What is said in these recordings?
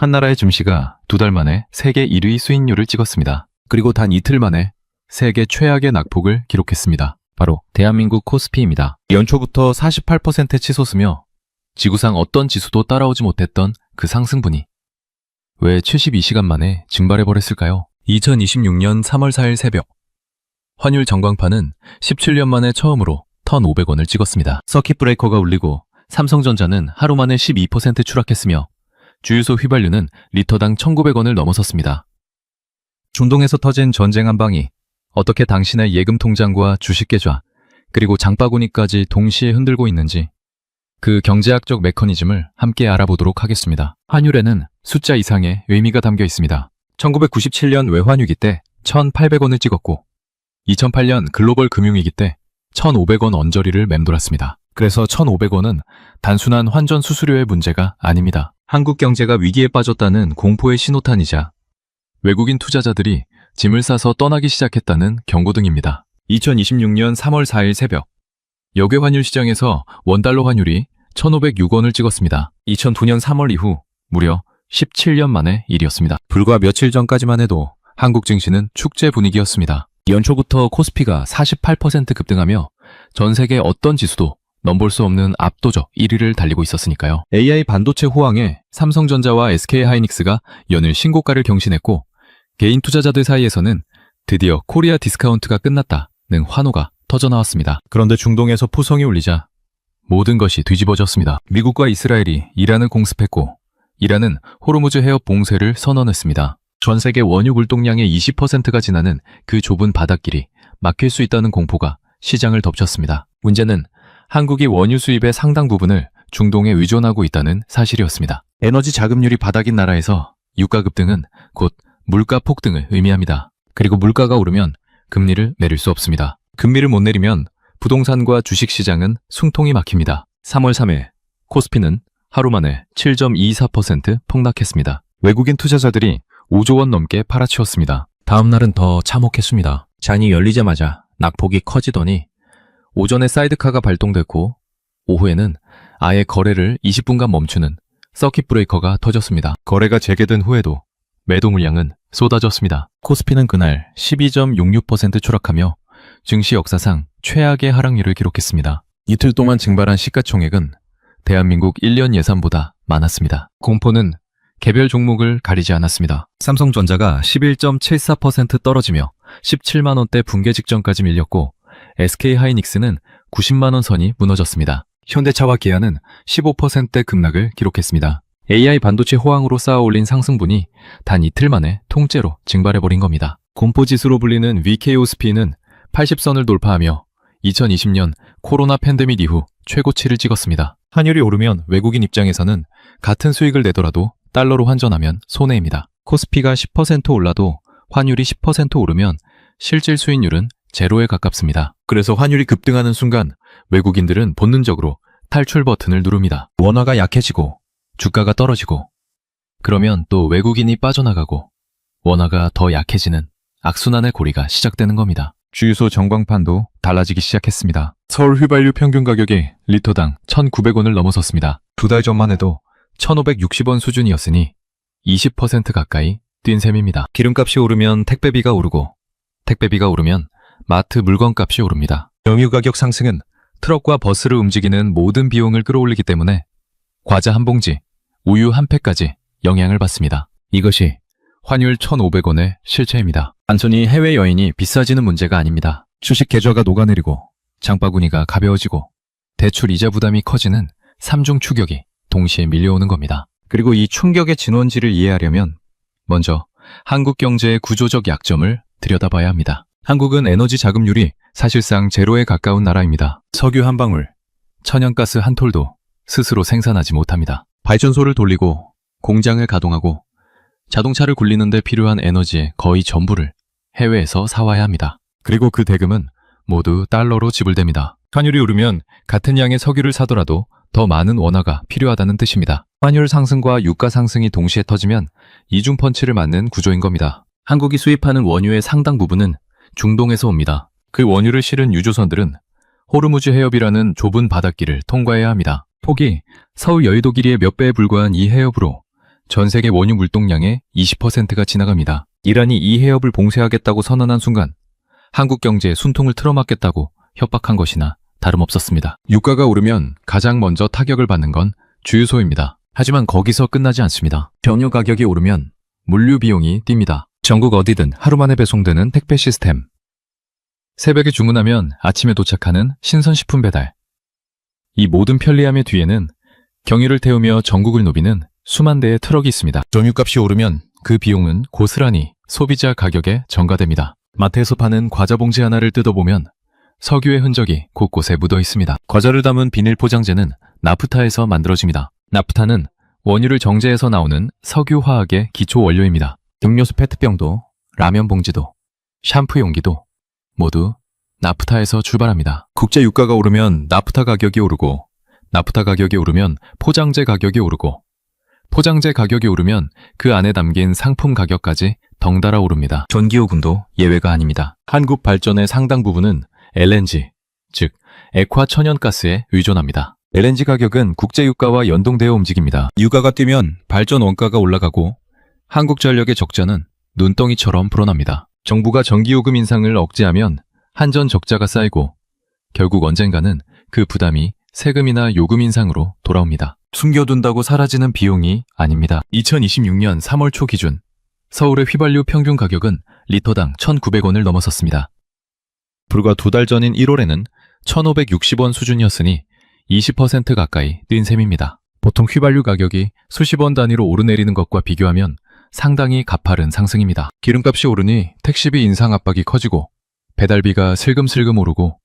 한 나라의 증시가 2달 만에 세계 1위 수익률을 찍었습니다. 그리고 단 이틀 만에 세계 최악의 낙폭을 기록했습니다. 바로 대한민국 코스피입니다. 연초부터 48% 치솟으며 지구상 어떤 지수도 따라오지 못했던 그 상승분이 왜 72시간 만에 증발해버렸을까요? 2026년 3월 4일 새벽 환율 전광판은 17년 만에 처음으로 1,500원을 찍었습니다. 서킷 브레이커가 울리고 삼성전자는 하루 만에 12% 추락했으며 주유소 휘발유는 리터당 1,900원을 넘어섰습니다. 중동에서 터진 전쟁 한 방이 어떻게 당신의 예금 통장과 주식 계좌 그리고 장바구니까지 동시에 흔들고 있는지 그 경제학적 메커니즘을 함께 알아보도록 하겠습니다. 환율에는 숫자 이상의 의미가 담겨 있습니다. 1997년 외환위기 때 1,800원을 찍었고 2008년 글로벌 금융위기 때 1,500원 언저리를 맴돌았습니다. 그래서 1,500원은 단순한 환전 수수료의 문제가 아닙니다. 한국 경제가 위기에 빠졌다는 공포의 신호탄이자 외국인 투자자들이 짐을 싸서 떠나기 시작했다는 경고등입니다. 2026년 3월 4일 새벽 역외 환율 시장에서 원달러 환율이 1,506원을 찍었습니다. 2009년 3월 이후 무려 17년 만의 일이었습니다. 불과 며칠 전까지만 해도 한국 증시는 축제 분위기였습니다. 연초부터 코스피가 48% 급등하며 전 세계 어떤 지수도 넘볼 수 없는 압도적 1위를 달리고 있었으니까요. AI 반도체 호황에 삼성전자와 SK하이닉스가 연일 신고가를 경신했고 개인 투자자들 사이에서는 드디어 코리아 디스카운트가 끝났다는 환호가 터져나왔습니다. 그런데 중동에서 포성이 울리자 모든 것이 뒤집어졌습니다. 미국과 이스라엘이 이란을 공습했고 이란은 호르무즈 해협 봉쇄를 선언했습니다. 전 세계 원유 굴동량의 20%가 지나는 그 좁은 바닷길이 막힐 수 있다는 공포가 시장을 덮쳤습니다. 문제는 한국이 원유 수입의 상당 부분을 중동에 의존하고 있다는 사실이었습니다. 에너지 자금률이 바닥인 나라에서 유가 급등은 곧 물가 폭등을 의미합니다. 그리고 물가가 오르면 금리를 내릴 수 없습니다. 금리를 못 내리면 부동산과 주식시장은 숨통이 막힙니다. 3월 3일 코스피는 하루 만에 7.24% 폭락했습니다. 외국인 투자자들이 5조 원 넘게 팔아치웠습니다. 다음 날은 더 참혹했습니다. 잔이 열리자마자 낙폭이 커지더니 오전에 사이드카가 발동됐고 오후에는 아예 거래를 20분간 멈추는 서킷 브레이커가 터졌습니다. 거래가 재개된 후에도 매도 물량은 쏟아졌습니다. 코스피는 그날 12.66% 추락하며 증시 역사상 최악의 하락률을 기록했습니다. 이틀 동안 증발한 시가총액은 대한민국 1년 예산보다 많았습니다. 공포는 개별 종목을 가리지 않았습니다. 삼성전자가 11.74% 떨어지며 17만 원대 붕괴 직전까지 밀렸고 SK하이닉스는 90만 원 선이 무너졌습니다. 현대차와 기아는 15% 급락을 기록했습니다. AI 반도체 호황으로 쌓아올린 상승분이 단 이틀 만에 통째로 증발해버린 겁니다. 공포지수로 불리는 위케이오스피는 80선을 돌파하며 2020년 코로나 팬데믹 이후 최고치를 찍었습니다. 환율이 오르면 외국인 입장에서는 같은 수익을 내더라도 달러로 환전하면 손해입니다. 코스피가 10% 올라도 환율이 10% 오르면 실질 수익률은 제로에 가깝습니다. 그래서 환율이 급등하는 순간 외국인들은 본능적으로 탈출 버튼을 누릅니다. 원화가 약해지고 주가가 떨어지고 그러면 또 외국인이 빠져나가고 원화가 더 약해지는 악순환의 고리가 시작되는 겁니다. 주유소 전광판도 달라지기 시작했습니다. 서울 휘발유 평균 가격이 리터당 1,900원을 넘어섰습니다. 2달 전만 해도 1,560원 수준이었으니 20% 가까이 뛴 셈입니다. 기름값이 오르면 택배비가 오르고 택배비가 오르면 마트 물건값이 오릅니다. 정유 가격 상승은 트럭과 버스를 움직이는 모든 비용을 끌어올리기 때문에 과자 한 봉지, 우유 한 팩까지 영향을 받습니다. 이것이 환율 1,500원의 실체입니다. 단순히 해외여행이 비싸지는 문제가 아닙니다. 주식 계좌가 녹아내리고 장바구니가 가벼워지고 대출 이자 부담이 커지는 3중 추격이 동시에 밀려오는 겁니다. 그리고 이 충격의 진원지를 이해하려면 먼저 한국 경제의 구조적 약점을 들여다봐야 합니다. 한국은 에너지 자금률이 사실상 제로에 가까운 나라입니다. 석유 한 방울, 천연가스 한 톨도 스스로 생산하지 못합니다. 발전소를 돌리고 공장을 가동하고 자동차를 굴리는 데 필요한 에너지의 거의 전부를 해외에서 사와야 합니다. 그리고 그 대금은 모두 달러로 지불됩니다. 환율이 오르면 같은 양의 석유를 사더라도 더 많은 원화가 필요하다는 뜻입니다. 환율 상승과 유가 상승이 동시에 터지면 이중 펀치를 맞는 구조인 겁니다. 한국이 수입하는 원유의 상당 부분은 중동에서 옵니다. 그 원유를 실은 유조선들은 호르무즈 해협이라는 좁은 바닷길을 통과해야 합니다. 폭이 서울 여의도 길이의 몇 배에 불과한 이 해협으로 전 세계 원유 물동량의 20%가 지나갑니다. 이란이 이 해협을 봉쇄하겠다고 선언한 순간 한국 경제에 순통을 틀어막겠다고 협박한 것이나 다름없었습니다. 유가가 오르면 가장 먼저 타격을 받는 건 주유소입니다. 하지만 거기서 끝나지 않습니다. 전유 가격이 오르면 물류 비용이 뜁니다. 전국 어디든 하루 만에 배송되는 택배 시스템. 새벽에 주문하면 아침에 도착하는 신선식품 배달. 이 모든 편리함의 뒤에는 경유를 태우며 전국을 누비는 수만 대의 트럭이 있습니다. 전유값이 오르면 그 비용은 고스란히 소비자 가격에 전가됩니다. 마트에서 파는 과자 봉지 하나를 뜯어보면 석유의 흔적이 곳곳에 묻어 있습니다. 과자를 담은 비닐 포장재는 나프타에서 만들어집니다. 나프타는 원유를 정제해서 나오는 석유화학의 기초 원료입니다. 음료수 페트병도, 라면 봉지도, 샴푸 용기도 모두 나프타에서 출발합니다. 국제 유가가 오르면 나프타 가격이 오르고, 나프타 가격이 오르면 포장재 가격이 오르고, 포장재 가격이 오르면 그 안에 담긴 상품 가격까지 덩달아 오릅니다. 전기요금도 예외가 아닙니다. 한국 발전의 상당 부분은 LNG, 즉 액화 천연가스에 의존합니다. LNG 가격은 국제유가와 연동되어 움직입니다. 유가가 뛰면 발전 원가가 올라가고 한국전력의 적자는 눈덩이처럼 불어납니다. 정부가 전기요금 인상을 억제하면 한전 적자가 쌓이고 결국 언젠가는 그 부담이 세금이나 요금 인상으로 돌아옵니다. 숨겨둔다고 사라지는 비용이 아닙니다. 2026년 3월 초 기준 서울의 휘발유 평균 가격은 리터당 1,900원을 넘어섰습니다. 불과 2달 전인 1월에는 1,560원 수준이었으니 20% 가까이 뛴 셈입니다. 보통 휘발유 가격이 수십 원 단위로 오르내리는 것과 비교하면 상당히 가파른 상승입니다. 기름값이 오르니 택시비 인상 압박이 커지고 배달비가 슬금슬금 오르고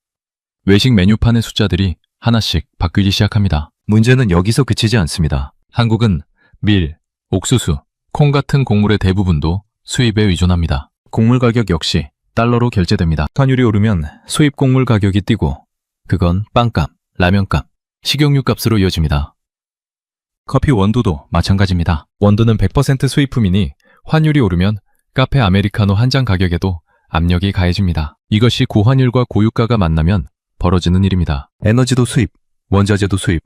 외식 메뉴판의 숫자들이 하나씩 바뀌기 시작합니다. 문제는 여기서 그치지 않습니다. 한국은 밀, 옥수수, 콩 같은 곡물의 대부분도 수입에 의존합니다. 곡물 가격 역시 달러로 결제됩니다. 환율이 오르면 수입 곡물 가격이 뛰고 그건 빵값, 라면값, 식용유 값으로 이어집니다. 커피 원두도 마찬가지입니다. 원두는 100% 수입품이니 환율이 오르면 카페 아메리카노 한 잔 가격에도 압력이 가해집니다. 이것이 고환율과 고유가가 만나면 벌어지는 일입니다. 에너지도 수입, 원자재도 수입,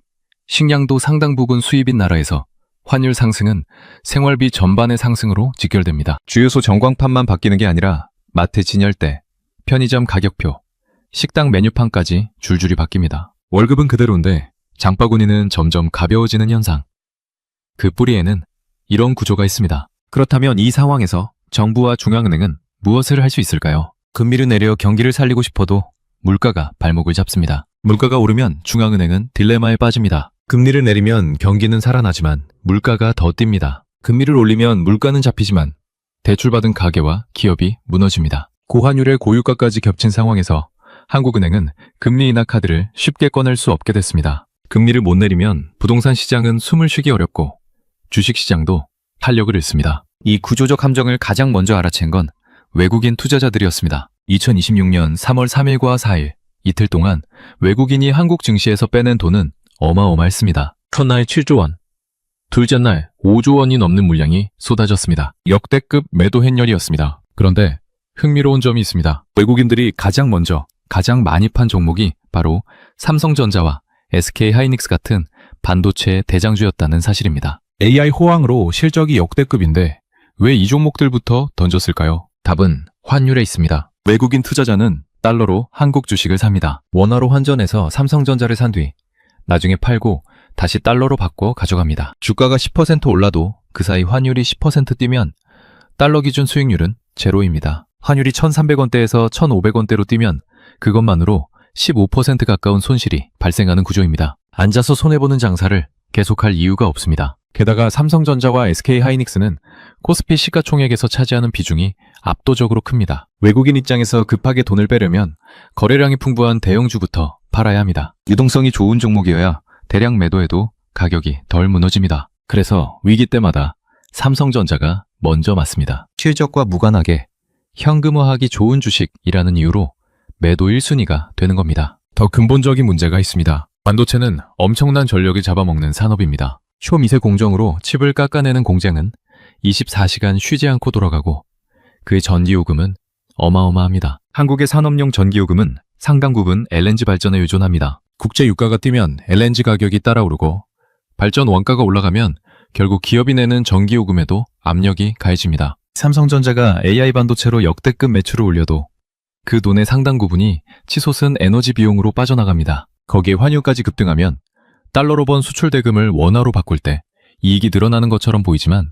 식량도 상당 부분 수입인 나라에서 환율 상승은 생활비 전반의 상승으로 직결됩니다. 주유소 전광판만 바뀌는 게 아니라 마트 진열대, 편의점 가격표, 식당 메뉴판까지 줄줄이 바뀝니다. 월급은 그대로인데 장바구니는 점점 가벼워지는 현상. 그 뿌리에는 이런 구조가 있습니다. 그렇다면 이 상황에서 정부와 중앙은행은 무엇을 할 수 있을까요? 금리를 내려 경기를 살리고 싶어도 물가가 발목을 잡습니다. 물가가 오르면 중앙은행은 딜레마에 빠집니다. 금리를 내리면 경기는 살아나지만 물가가 더 뜁니다. 금리를 올리면 물가는 잡히지만 대출받은 가게와 기업이 무너집니다. 고환율에 고유가까지 겹친 상황에서 한국은행은 금리 인하 카드를 쉽게 꺼낼 수 없게 됐습니다. 금리를 못 내리면 부동산 시장은 숨을 쉬기 어렵고 주식시장도 탄력을 잃습니다. 이 구조적 함정을 가장 먼저 알아챈 건 외국인 투자자들이었습니다. 2026년 3월 3일과 4일 이틀 동안 외국인이 한국 증시에서 빼낸 돈은 어마어마했습니다. 첫날 7조 원, 둘째 날 5조 원이 넘는 물량이 쏟아졌습니다. 역대급 매도 행렬이었습니다. 그런데 흥미로운 점이 있습니다. 외국인들이 가장 먼저 가장 많이 판 종목이 바로 삼성전자와 SK하이닉스 같은 반도체 대장주였다는 사실입니다. AI 호황으로 실적이 역대급인데 왜 이 종목들부터 던졌을까요? 답은 환율에 있습니다. 외국인 투자자는 달러로 한국 주식을 삽니다. 원화로 환전해서 삼성전자를 산 뒤 나중에 팔고 다시 달러로 바꿔 가져갑니다. 주가가 10% 올라도 그 사이 환율이 10% 뛰면 달러 기준 수익률은 제로입니다. 환율이 1,300원대에서 1,500원대로 뛰면 그것만으로 15% 가까운 손실이 발생하는 구조입니다. 앉아서 손해보는 장사를 계속할 이유가 없습니다. 게다가 삼성전자와 SK하이닉스는 코스피 시가총액에서 차지하는 비중이 압도적으로 큽니다. 외국인 입장에서 급하게 돈을 빼려면 거래량이 풍부한 대형주부터 팔아야 합니다. 유동성이 좋은 종목이어야 대량 매도해도 가격이 덜 무너집니다. 그래서 위기 때마다 삼성전자가 먼저 맞습니다. 실적과 무관하게 현금화하기 좋은 주식이라는 이유로 매도 1순위가 되는 겁니다. 더 근본적인 문제가 있습니다. 반도체는 엄청난 전력을 잡아먹는 산업입니다. 초미세 공정으로 칩을 깎아내는 공장은 24시간 쉬지 않고 돌아가고 그의 전기요금은 어마어마합니다. 한국의 산업용 전기요금은 상당 부분 LNG 발전에 의존합니다. 국제 유가가 뛰면 LNG 가격이 따라오르고 발전 원가가 올라가면 결국 기업이 내는 전기요금에도 압력이 가해집니다. 삼성전자가 AI 반도체로 역대급 매출을 올려도 그 돈의 상당 부분이 치솟은 에너지 비용으로 빠져나갑니다. 거기에 환율까지 급등하면 달러로 번 수출 대금을 원화로 바꿀 때 이익이 늘어나는 것처럼 보이지만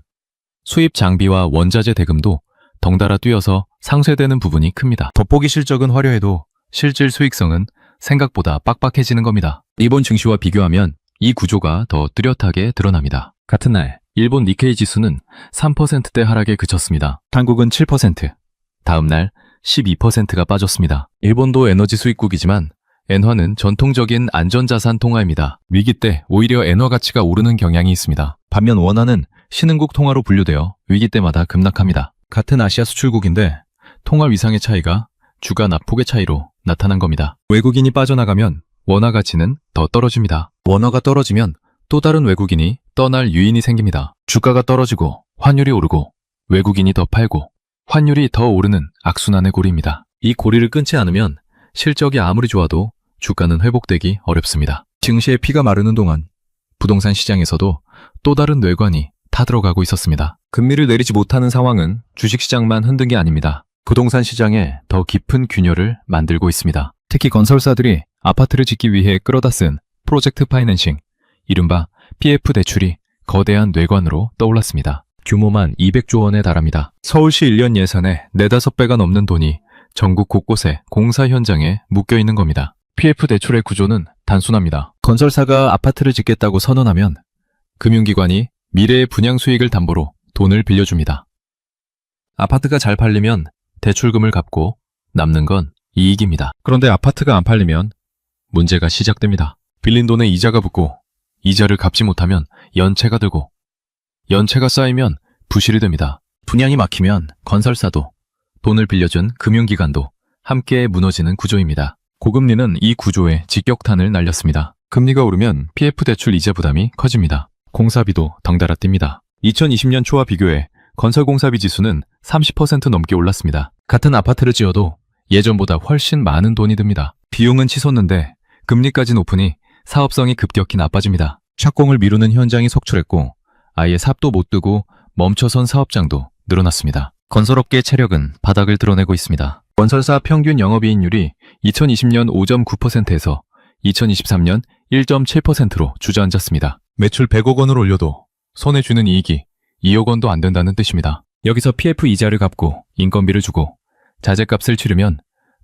수입 장비와 원자재 대금도 덩달아 뛰어서 상쇄되는 부분이 큽니다. 돋보기 실적은 화려해도 실질 수익성은 생각보다 빡빡해지는 겁니다. 일본 증시와 비교하면 이 구조가 더 뚜렷하게 드러납니다. 같은 날 일본 니케이 지수는 3%대 하락에 그쳤습니다. 한국은 7%, 다음 날 12%가 빠졌습니다. 일본도 에너지 수입국이지만 엔화는 전통적인 안전자산 통화입니다. 위기 때 오히려 엔화 가치가 오르는 경향이 있습니다. 반면 원화는 신흥국 통화로 분류되어 위기 때마다 급락합니다. 같은 아시아 수출국인데 통화 위상의 차이가 주가 낙폭의 차이로 나타난 겁니다. 외국인이 빠져나가면 원화 가치는 더 떨어집니다. 원화가 떨어지면 또 다른 외국인이 떠날 유인이 생깁니다. 주가가 떨어지고 환율이 오르고 외국인이 더 팔고 환율이 더 오르는 악순환의 고리입니다. 이 고리를 끊지 않으면 실적이 아무리 좋아도 주가는 회복되기 어렵습니다. 증시의 피가 마르는 동안 부동산 시장에서도 또 다른 뇌관이 타들어가고 있었습니다. 금리를 내리지 못하는 상황은 주식시장만 흔든 게 아닙니다. 부동산 시장에 더 깊은 균열을 만들고 있습니다. 특히 건설사들이 아파트를 짓기 위해 끌어다 쓴 프로젝트 파이낸싱, 이른바 PF 대출이 거대한 뇌관으로 떠올랐습니다. 규모만 200조 원에 달합니다. 서울시 1년 예산의 4, 5배가 넘는 돈이 전국 곳곳에 공사 현장에 묶여 있는 겁니다. PF 대출의 구조는 단순합니다. 건설사가 아파트를 짓겠다고 선언하면 금융기관이 미래의 분양 수익을 담보로 돈을 빌려줍니다. 아파트가 잘 팔리면 대출금을 갚고 남는 건 이익입니다. 그런데 아파트가 안 팔리면 문제가 시작됩니다. 빌린 돈에 이자가 붙고 이자를 갚지 못하면 연체가 들고 연체가 쌓이면 부실이 됩니다. 분양이 막히면 건설사도 돈을 빌려준 금융기관도 함께 무너지는 구조입니다. 고금리는 이 구조에 직격탄을 날렸습니다. 금리가 오르면 PF 대출 이자 부담이 커집니다. 공사비도 덩달아 뜁니다. 2020년 초와 비교해 건설공사비 지수는 30% 넘게 올랐습니다. 같은 아파트를 지어도 예전보다 훨씬 많은 돈이 듭니다. 비용은 치솟는데 금리까지 높으니 사업성이 급격히 나빠집니다. 착공을 미루는 현장이 속출했고 아예 삽도 못 두고 멈춰선 사업장도 늘어났습니다. 건설업계의 체력은 바닥을 드러내고 있습니다. 건설사 평균 영업이익률이 2020년 5.9%에서 2023년 1.7%로 주저앉았습니다. 매출 100억 원을 올려도 손에 쥐는 이익이 2억 원도 안 된다는 뜻입니다. 여기서 PF 이자를 갚고 인건비를 주고 자재값을 치르면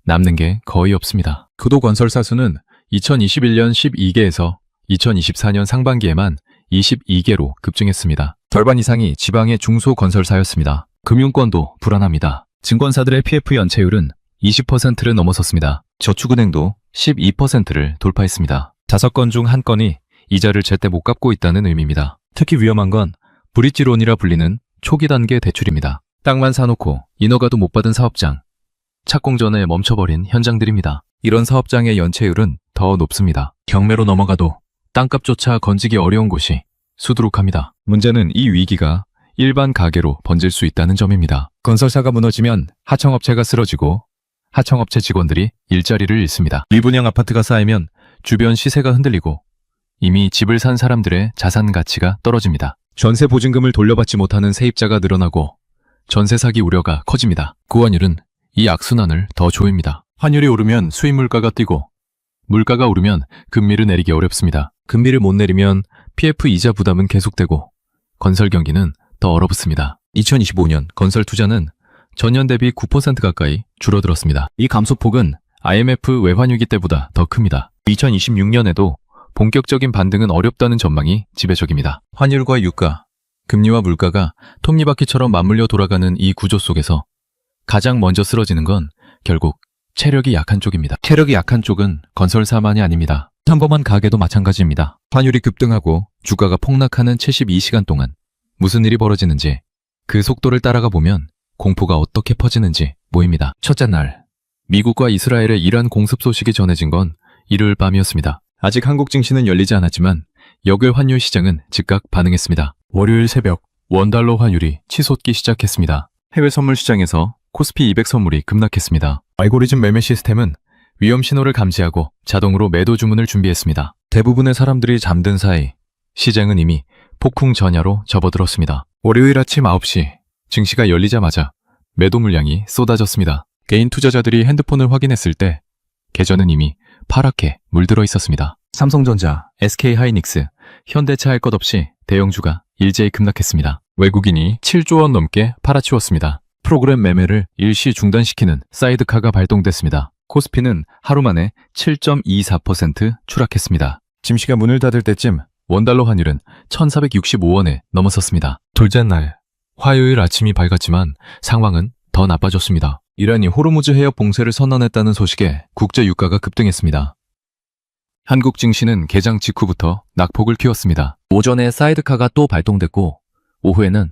남는 게 거의 없습니다. 구도 건설사 수는 2021년 12개에서 2024년 상반기에만 22개로 급증했습니다. 절반 이상이 지방의 중소건설사였습니다. 금융권도 불안합니다. 증권사들의 PF 연체율은 20%를 넘어섰습니다. 저축은행도 12%를 돌파했습니다. 5건 중 1건이 이자를 제때 못 갚고 있다는 의미입니다. 특히 위험한 건 브릿지론이라 불리는 초기 단계 대출입니다. 땅만 사놓고 인허가도 못 받은 사업장, 착공 전에 멈춰버린 현장들입니다. 이런 사업장의 연체율은 더 높습니다. 경매로 넘어가도 땅값조차 건지기 어려운 곳이 수두룩합니다. 문제는 이 위기가 일반 가게로 번질 수 있다는 점입니다. 건설사가 무너지면 하청업체가 쓰러지고 하청업체 직원들이 일자리를 잃습니다. 미분양 아파트가 쌓이면 주변 시세가 흔들리고 이미 집을 산 사람들의 자산 가치가 떨어집니다. 전세 보증금을 돌려받지 못하는 세입자가 늘어나고 전세 사기 우려가 커집니다. 구환율은 이 악순환을 더 조입니다. 환율이 오르면 수입 물가가 뛰고 물가가 오르면 금리를 내리기 어렵습니다. 금리를 못 내리면 PF 이자 부담은 계속되고 건설 경기는 더 얼어붙습니다. 2025년 건설 투자는 전년 대비 9% 가까이 줄어들었습니다. 이 감소폭은 IMF 외환위기 때보다 더 큽니다. 2026년에도 본격적인 반등은 어렵다는 전망이 지배적입니다. 환율과 유가, 금리와 물가가 톱니바퀴처럼 맞물려 돌아가는 이 구조 속에서 가장 먼저 쓰러지는 건 결국 체력이 약한 쪽입니다. 체력이 약한 쪽은 건설사만이 아닙니다. 평범한 가게도 마찬가지입니다. 환율이 급등하고 주가가 폭락하는 72시간 동안 무슨 일이 벌어지는지 그 속도를 따라가 보면 공포가 어떻게 퍼지는지 보입니다. 첫째 날, 미국과 이스라엘의 이란 공습 소식이 전해진 건 일요일 밤이었습니다. 아직 한국 증시는 열리지 않았지만 역외 환율 시장은 즉각 반응했습니다. 월요일 새벽 원달러 환율이 치솟기 시작했습니다. 해외 선물 시장에서 코스피 200 선물이 급락했습니다. 알고리즘 매매 시스템은 위험 신호를 감지하고 자동으로 매도 주문을 준비했습니다. 대부분의 사람들이 잠든 사이 시장은 이미 폭풍 전야로 접어들었습니다. 월요일 아침 9시 증시가 열리자마자 매도 물량이 쏟아졌습니다. 개인 투자자들이 핸드폰을 확인했을 때 계좌는 이미 파랗게 물들어 있었습니다. 삼성전자, SK하이닉스, 현대차 할 것 없이 대형주가 일제히 급락했습니다. 외국인이 7조 원 넘게 팔아치웠습니다. 프로그램 매매를 일시 중단시키는 사이드카가 발동됐습니다. 코스피는 하루 만에 7.24% 추락했습니다. 증시가 문을 닫을 때쯤 원달러 환율은 1,465원에 넘어섰습니다. 둘째 날, 화요일 아침이 밝았지만 상황은 더 나빠졌습니다. 이란이 호르무즈 해협 봉쇄를 선언했다는 소식에 국제 유가가 급등했습니다. 한국 증시는 개장 직후부터 낙폭을 키웠습니다. 오전에 사이드카가 또 발동됐고 오후에는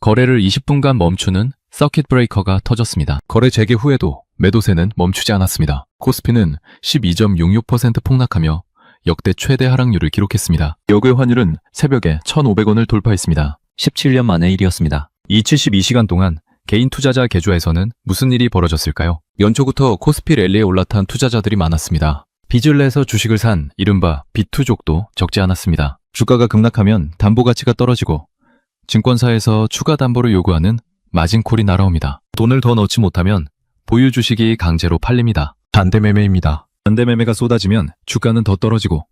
거래를 20분간 멈추는 서킷 브레이커가 터졌습니다. 거래 재개 후에도 매도세는 멈추지 않았습니다. 코스피는 12.66% 폭락하며 역대 최대 하락률을 기록했습니다. 역외 환율은 새벽에 1,500원을 돌파했습니다. 17년 만의 일이었습니다. 이 72시간 동안 개인 투자자 계좌에서는 무슨 일이 벌어졌을까요? 연초부터 코스피 랠리에 올라탄 투자자들이 많았습니다. 빚을 내서 주식을 산 이른바 빚투족도 적지 않았습니다. 주가가 급락하면 담보 가치가 떨어지고 증권사에서 추가 담보를 요구하는 마진콜이 날아옵니다. 돈을 더 넣지 못하면 보유 주식이 강제로 팔립니다. 반대매매입니다. 반대매매가 쏟아지면 주가는 더 떨어지고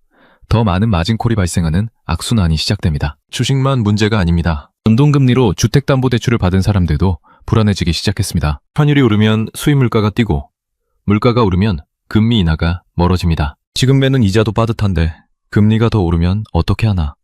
더 많은 마진콜이 발생하는 악순환이 시작됩니다. 주식만 문제가 아닙니다. 연동금리로 주택담보대출을 받은 사람들도 불안해지기 시작했습니다. 환율이 오르면 수입 물가가 뛰고 물가가 오르면 금리 인하가 멀어집니다. 지금 매는 이자도 빠듯한데 금리가 더 오르면 어떻게 하나.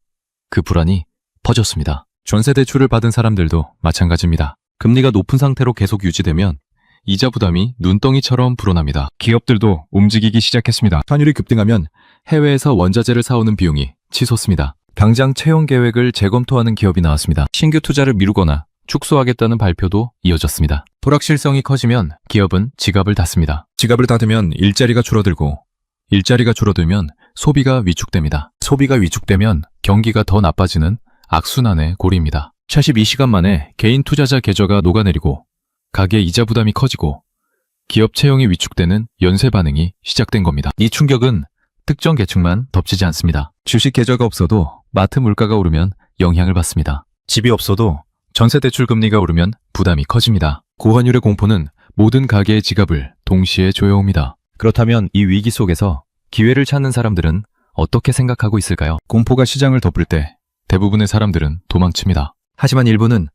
그 불안이 퍼졌습니다. 전세대출을 받은 사람들도 마찬가지입니다. 금리가 높은 상태로 계속 유지되면 이자 부담이 눈덩이처럼 불어납니다. 기업들도 움직이기 시작했습니다. 환율이 급등하면 해외에서 원자재를 사오는 비용이 치솟습니다. 당장 채용 계획을 재검토하는 기업이 나왔습니다. 신규 투자를 미루거나 축소하겠다는 발표도 이어졌습니다. 불확실성이 커지면 기업은 지갑을 닫습니다. 지갑을 닫으면 일자리가 줄어들고 일자리가 줄어들면 소비가 위축됩니다. 소비가 위축되면 경기가 더 나빠지는 악순환의 고리입니다. 72시간 만에 개인 투자자 계좌가 녹아내리고 가계 이자 부담이 커지고 기업 채용이 위축되는 연쇄 반응이 시작된 겁니다. 이 충격은 특정 계층만 덮치지 않습니다. 주식 계좌가 없어도 마트 물가가 오르면 영향을 받습니다. 집이 없어도 전세대출 금리가 오르면 부담이 커집니다. 고환율의 공포는 모든 가계의 지갑을 동시에 조여옵니다. 그렇다면 이 위기 속에서 기회를 찾는 사람들은 어떻게 생각하고 있을까요? 공포가 시장을 덮을 때 대부분의 사람들은 도망칩니다. 하지만 일부는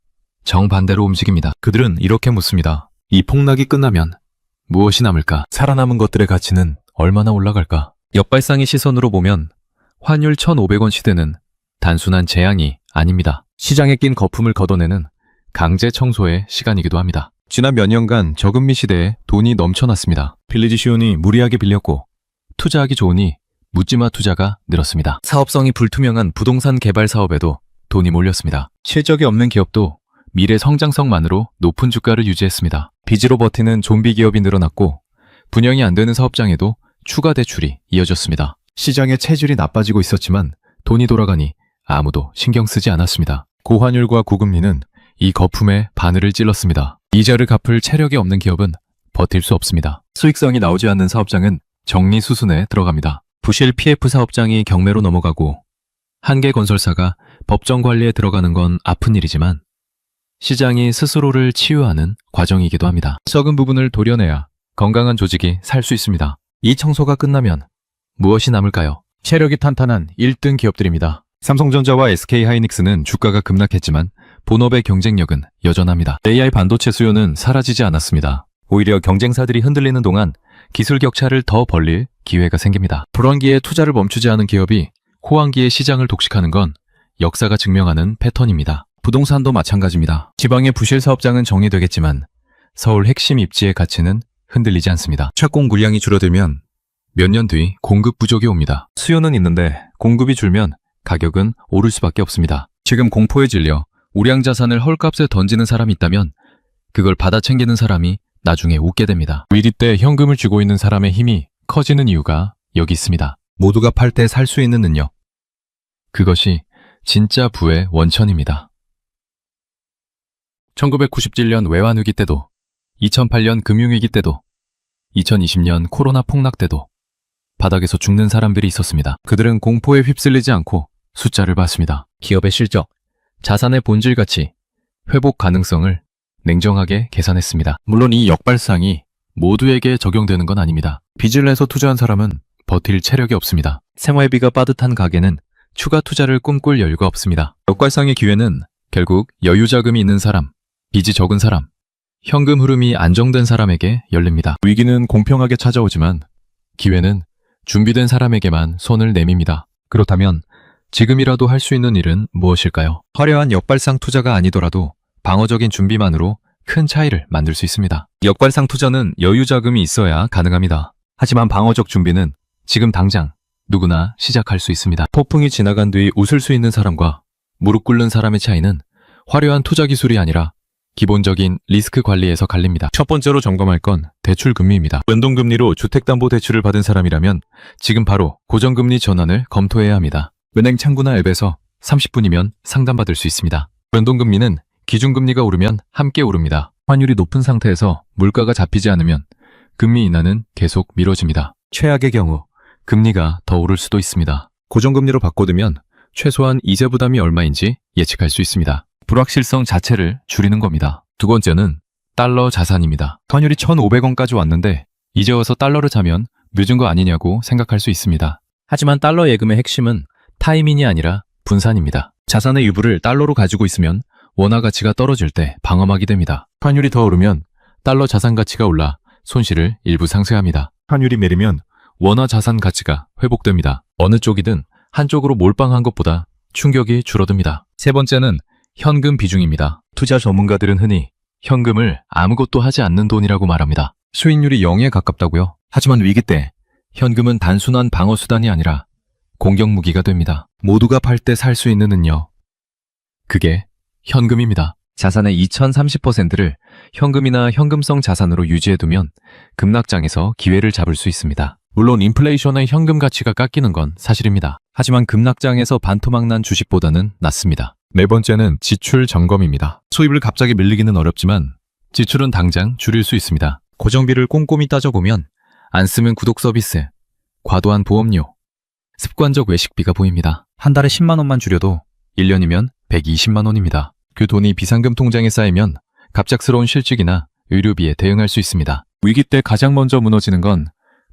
정반대로 움직입니다. 그들은 이렇게 묻습니다. 이 폭락이 끝나면 무엇이 남을까? 살아남은 것들의 가치는 얼마나 올라갈까? 역발상의 시선으로 보면 환율 1,500원 시대는 단순한 재앙이 아닙니다. 시장에 낀 거품을 걷어내는 강제 청소의 시간이기도 합니다. 지난 몇 년간 저금리 시대에 돈이 넘쳐났습니다. 빌리지 쉬우니 무리하게 빌렸고 투자하기 좋으니 묻지마 투자가 늘었습니다. 사업성이 불투명한 부동산 개발 사업에도 돈이 몰렸습니다. 실적이 없는 기업도 미래 성장성만으로 높은 주가를 유지했습니다. 빚으로 버티는 좀비 기업이 늘어났고 분양이 안 되는 사업장에도 추가 대출이 이어졌습니다. 시장의 체질이 나빠지고 있었지만 돈이 돌아가니 아무도 신경 쓰지 않았습니다. 고환율과 고금리는 이 거품에 바늘을 찔렀습니다. 이자를 갚을 체력이 없는 기업은 버틸 수 없습니다. 수익성이 나오지 않는 사업장은 정리 수순에 들어갑니다. 부실 PF 사업장이 경매로 넘어가고 한계 건설사가 법정 관리에 들어가는 건 아픈 일이지만 시장이 스스로를 치유하는 과정이기도 합니다. 썩은 부분을 도려내야 건강한 조직이 살 수 있습니다. 이 청소가 끝나면 무엇이 남을까요? 체력이 탄탄한 1등 기업들입니다. 삼성전자와 SK하이닉스는 주가가 급락했지만 본업의 경쟁력은 여전합니다. AI 반도체 수요는 사라지지 않았습니다. 오히려 경쟁사들이 흔들리는 동안 기술 격차를 더 벌릴 기회가 생깁니다. 불황기에 투자를 멈추지 않은 기업이 호황기에 시장을 독식하는 건 역사가 증명하는 패턴입니다. 부동산도 마찬가지입니다. 지방의 부실 사업장은 정리되겠지만 서울 핵심 입지의 가치는 흔들리지 않습니다. 착공 물량이 줄어들면 몇 년 뒤 공급 부족이 옵니다. 수요는 있는데 공급이 줄면 가격은 오를 수밖에 없습니다. 지금 공포에 질려 우량 자산을 헐값에 던지는 사람이 있다면 그걸 받아 챙기는 사람이 나중에 웃게 됩니다. 위기 때 현금을 쥐고 있는 사람의 힘이 커지는 이유가 여기 있습니다. 모두가 팔 때 살 수 있는 능력. 그것이 진짜 부의 원천입니다. 1997년 외환위기 때도 2008년 금융위기 때도 2020년 코로나 폭락 때도 바닥에서 죽는 사람들이 있었습니다. 그들은 공포에 휩쓸리지 않고 숫자를 봤습니다. 기업의 실적, 자산의 본질 가치, 회복 가능성을 냉정하게 계산했습니다. 물론 이 역발상이 모두에게 적용되는 건 아닙니다. 빚을 내서 투자한 사람은 버틸 체력이 없습니다. 생활비가 빠듯한 가게는 추가 투자를 꿈꿀 여유가 없습니다. 역발상의 기회는 결국 여유 자금이 있는 사람, 빚이 적은 사람, 현금 흐름이 안정된 사람에게 열립니다. 위기는 공평하게 찾아오지만 기회는 준비된 사람에게만 손을 내밉니다. 그렇다면 지금이라도 할 수 있는 일은 무엇일까요? 화려한 역발상 투자가 아니더라도 방어적인 준비만으로 큰 차이를 만들 수 있습니다. 역발상 투자는 여유 자금이 있어야 가능합니다. 하지만 방어적 준비는 지금 당장 누구나 시작할 수 있습니다. 폭풍이 지나간 뒤 웃을 수 있는 사람과 무릎 꿇는 사람의 차이는 화려한 투자 기술이 아니라 기본적인 리스크 관리에서 갈립니다. 첫 번째로 점검할 건 대출 금리입니다. 변동금리로 주택담보대출을 받은 사람이라면 지금 바로 고정금리 전환을 검토해야 합니다. 은행 창구나 앱에서 30분이면 상담받을 수 있습니다. 변동금리는 기준금리가 오르면 함께 오릅니다. 환율이 높은 상태에서 물가가 잡히지 않으면 금리 인하는 계속 미뤄집니다. 최악의 경우 금리가 더 오를 수도 있습니다. 고정금리로 바꿔두면 최소한 이자 부담이 얼마인지 예측할 수 있습니다. 불확실성 자체를 줄이는 겁니다. 두 번째는 달러 자산입니다. 환율이 1,500원까지 왔는데 이제 와서 달러를 사면 늦은 거 아니냐고 생각할 수 있습니다. 하지만 달러 예금의 핵심은 타이밍이 아니라 분산입니다. 자산의 일부를 달러로 가지고 있으면 원화 가치가 떨어질 때 방어막이 됩니다. 환율이 더 오르면 달러 자산 가치가 올라 손실을 일부 상쇄합니다. 환율이 내리면 원화 자산 가치가 회복됩니다. 어느 쪽이든 한쪽으로 몰빵한 것보다 충격이 줄어듭니다. 세 번째는 현금 비중입니다. 투자 전문가들은 흔히 현금을 아무것도 하지 않는 돈이라고 말합니다. 수익률이 0에 가깝다고요? 하지만 위기 때 현금은 단순한 방어 수단이 아니라 공격 무기가 됩니다. 모두가 팔 때 살 수 있는 은요. 그게 현금입니다. 자산의 2030%를 현금이나 현금성 자산으로 유지해두면 급락장에서 기회를 잡을 수 있습니다. 물론 인플레이션의 현금 가치가 깎이는 건 사실입니다. 하지만 급락장에서 반토막 난 주식보다는 낫습니다. 네 번째는 지출 점검입니다. 수입을 갑자기 밀리기는 어렵지만 지출은 당장 줄일 수 있습니다. 고정비를 꼼꼼히 따져보면 안 쓰면 구독 서비스, 과도한 보험료, 습관적 외식비가 보입니다. 한 달에 10만 원만 줄여도 1년이면 120만 원입니다. 그 돈이 비상금 통장에 쌓이면 갑작스러운 실직이나 의료비에 대응할 수 있습니다. 위기 때 가장 먼저 무너지는 건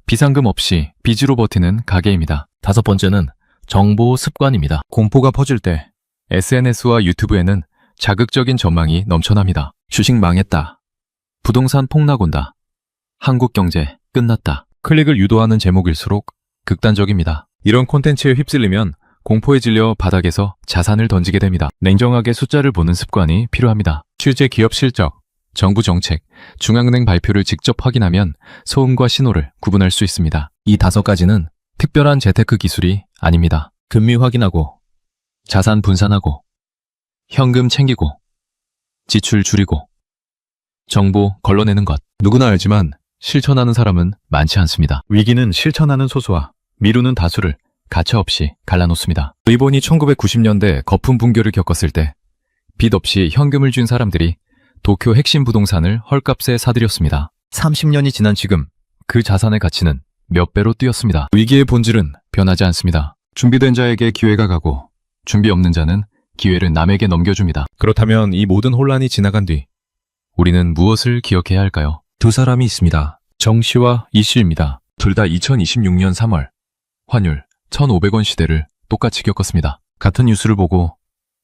비상금 없이 빚으로 버티는 가게입니다. 다섯 번째는 정보 습관입니다. 공포가 퍼질 때 SNS와 유튜브에는 자극적인 전망이 넘쳐납니다. 주식 망했다. 부동산 폭락 온다. 한국 경제 끝났다. 클릭을 유도하는 제목일수록 극단적입니다. 이런 콘텐츠에 휩쓸리면 공포에 질려 바닥에서 자산을 던지게 됩니다. 냉정하게 숫자를 보는 습관이 필요합니다. 실제 기업 실적, 정부 정책, 중앙은행 발표를 직접 확인하면 소음과 신호를 구분할 수 있습니다. 이 5가지는 특별한 재테크 기술이 아닙니다. 금리 확인하고, 자산 분산하고, 현금 챙기고, 지출 줄이고, 정보 걸러내는 것. 누구나 알지만 실천하는 사람은 많지 않습니다. 위기는 실천하는 소수와 미루는 다수를 가차없이 갈라놓습니다. 일본이 1990년대 거품 붕괴를 겪었을 때 빚 없이 현금을 준 사람들이 도쿄 핵심 부동산을 헐값에 사들였습니다. 30년이 지난 지금 그 자산의 가치는 몇 배로 뛰었습니다. 위기의 본질은 변하지 않습니다. 준비된 자에게 기회가 가고 준비 없는 자는 기회를 남에게 넘겨줍니다. 그렇다면 이 모든 혼란이 지나간 뒤 우리는 무엇을 기억해야 할까요? 두 사람이 있습니다. 정 씨와 이 씨입니다. 둘 다 2026년 3월 환율 1,500원 시대를 똑같이 겪었습니다. 같은 뉴스를 보고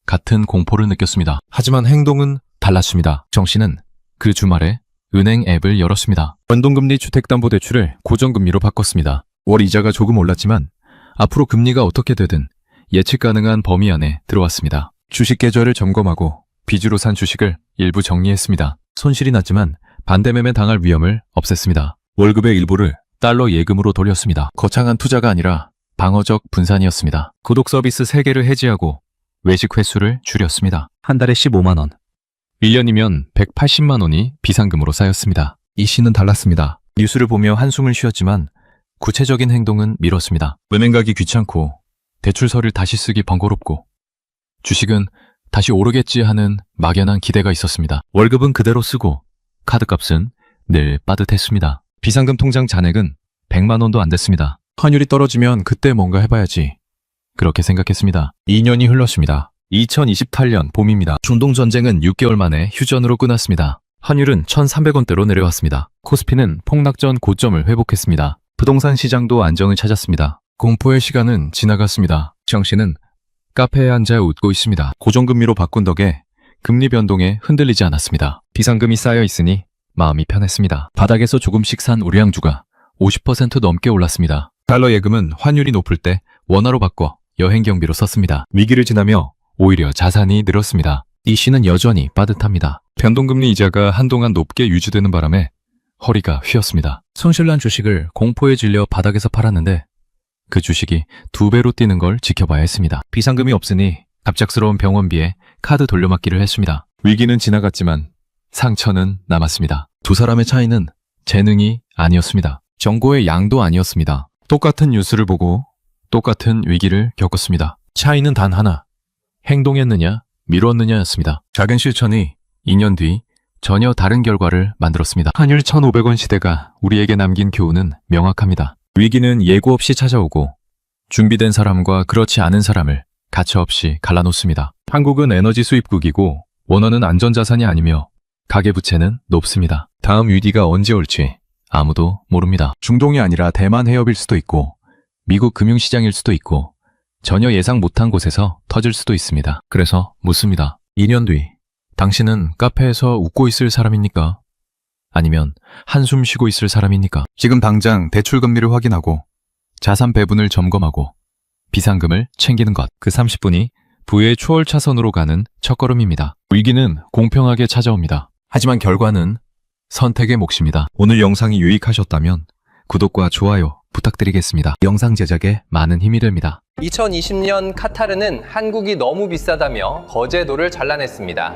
같은 공포를 느꼈습니다. 하지만 행동은 달랐습니다. 정 씨는 그 주말에 은행 앱을 열었습니다. 변동금리 주택담보대출을 고정금리로 바꿨습니다. 월 이자가 조금 올랐지만 앞으로 금리가 어떻게 되든 예측 가능한 범위 안에 들어왔습니다. 주식 계좌를 점검하고 빚으로 산 주식을 일부 정리했습니다. 손실이 났지만 반대매매 당할 위험을 없앴습니다. 월급의 일부를 달러 예금으로 돌렸습니다. 거창한 투자가 아니라 방어적 분산이었습니다. 구독 서비스 3개를 해지하고 외식 횟수를 줄였습니다. 한 달에 15만 원. 1년이면 180만 원이 비상금으로 쌓였습니다. 이 씨는 달랐습니다. 뉴스를 보며 한숨을 쉬었지만 구체적인 행동은 미뤘습니다. 은행 가기 귀찮고 대출서를 다시 쓰기 번거롭고 주식은 다시 오르겠지 하는 막연한 기대가 있었습니다. 월급은 그대로 쓰고 카드값은 늘 빠듯했습니다. 비상금 통장 잔액은 100만 원도 안 됐습니다. 환율이 떨어지면 그때 뭔가 해봐야지. 그렇게 생각했습니다. 2년이 흘렀습니다. 2028년 봄입니다. 중동전쟁은 6개월 만에 휴전으로 끝났습니다. 환율은 1,300원대로 내려왔습니다. 코스피는 폭락전 고점을 회복했습니다. 부동산 시장도 안정을 찾았습니다. 공포의 시간은 지나갔습니다. 지영 씨는 카페에 앉아 웃고 있습니다. 고정금리로 바꾼 덕에 금리 변동에 흔들리지 않았습니다. 비상금이 쌓여 있으니 마음이 편했습니다. 바닥에서 조금씩 산 우량주가 50% 넘게 올랐습니다. 달러 예금은 환율이 높을 때 원화로 바꿔 여행 경비로 썼습니다. 위기를 지나며 오히려 자산이 늘었습니다. 이 씨는 여전히 빠듯합니다. 변동금리 이자가 한동안 높게 유지되는 바람에 허리가 휘었습니다. 손실난 주식을 공포에 질려 바닥에서 팔았는데 그 주식이 2배로 뛰는 걸 지켜봐야 했습니다. 비상금이 없으니 갑작스러운 병원비에 카드 돌려막기를 했습니다. 위기는 지나갔지만 상처는 남았습니다. 두 사람의 차이는 재능이 아니었습니다. 정보의 양도 아니었습니다. 똑같은 뉴스를 보고 똑같은 위기를 겪었습니다. 차이는 단 하나. 행동했느냐, 미뤘느냐였습니다. 작은 실천이 2년 뒤 전혀 다른 결과를 만들었습니다. 환율 1,500원 시대가 우리에게 남긴 교훈은 명확합니다. 위기는 예고 없이 찾아오고 준비된 사람과 그렇지 않은 사람을 가차없이 갈라놓습니다. 한국은 에너지 수입국이고 원화는 안전자산이 아니며 가계부채는 높습니다. 다음 위기가 언제 올지 아무도 모릅니다. 중동이 아니라 대만 해협일 수도 있고 미국 금융시장일 수도 있고 전혀 예상 못한 곳에서 터질 수도 있습니다. 그래서 묻습니다. 2년 뒤 당신은 카페에서 웃고 있을 사람입니까? 아니면 한숨 쉬고 있을 사람입니까? 지금 당장 대출 금리를 확인하고 자산 배분을 점검하고 비상금을 챙기는 것. 그 30분이 부의 초월 차선으로 가는 첫걸음입니다. 위기는 공평하게 찾아옵니다. 하지만 결과는 선택의 몫입니다. 오늘 영상이 유익하셨다면 구독과 좋아요 부탁드리겠습니다. 영상 제작에 많은 힘이 됩니다. 2020년 카타르는 한국이 너무 비싸다며 거제도를 잘라냈습니다.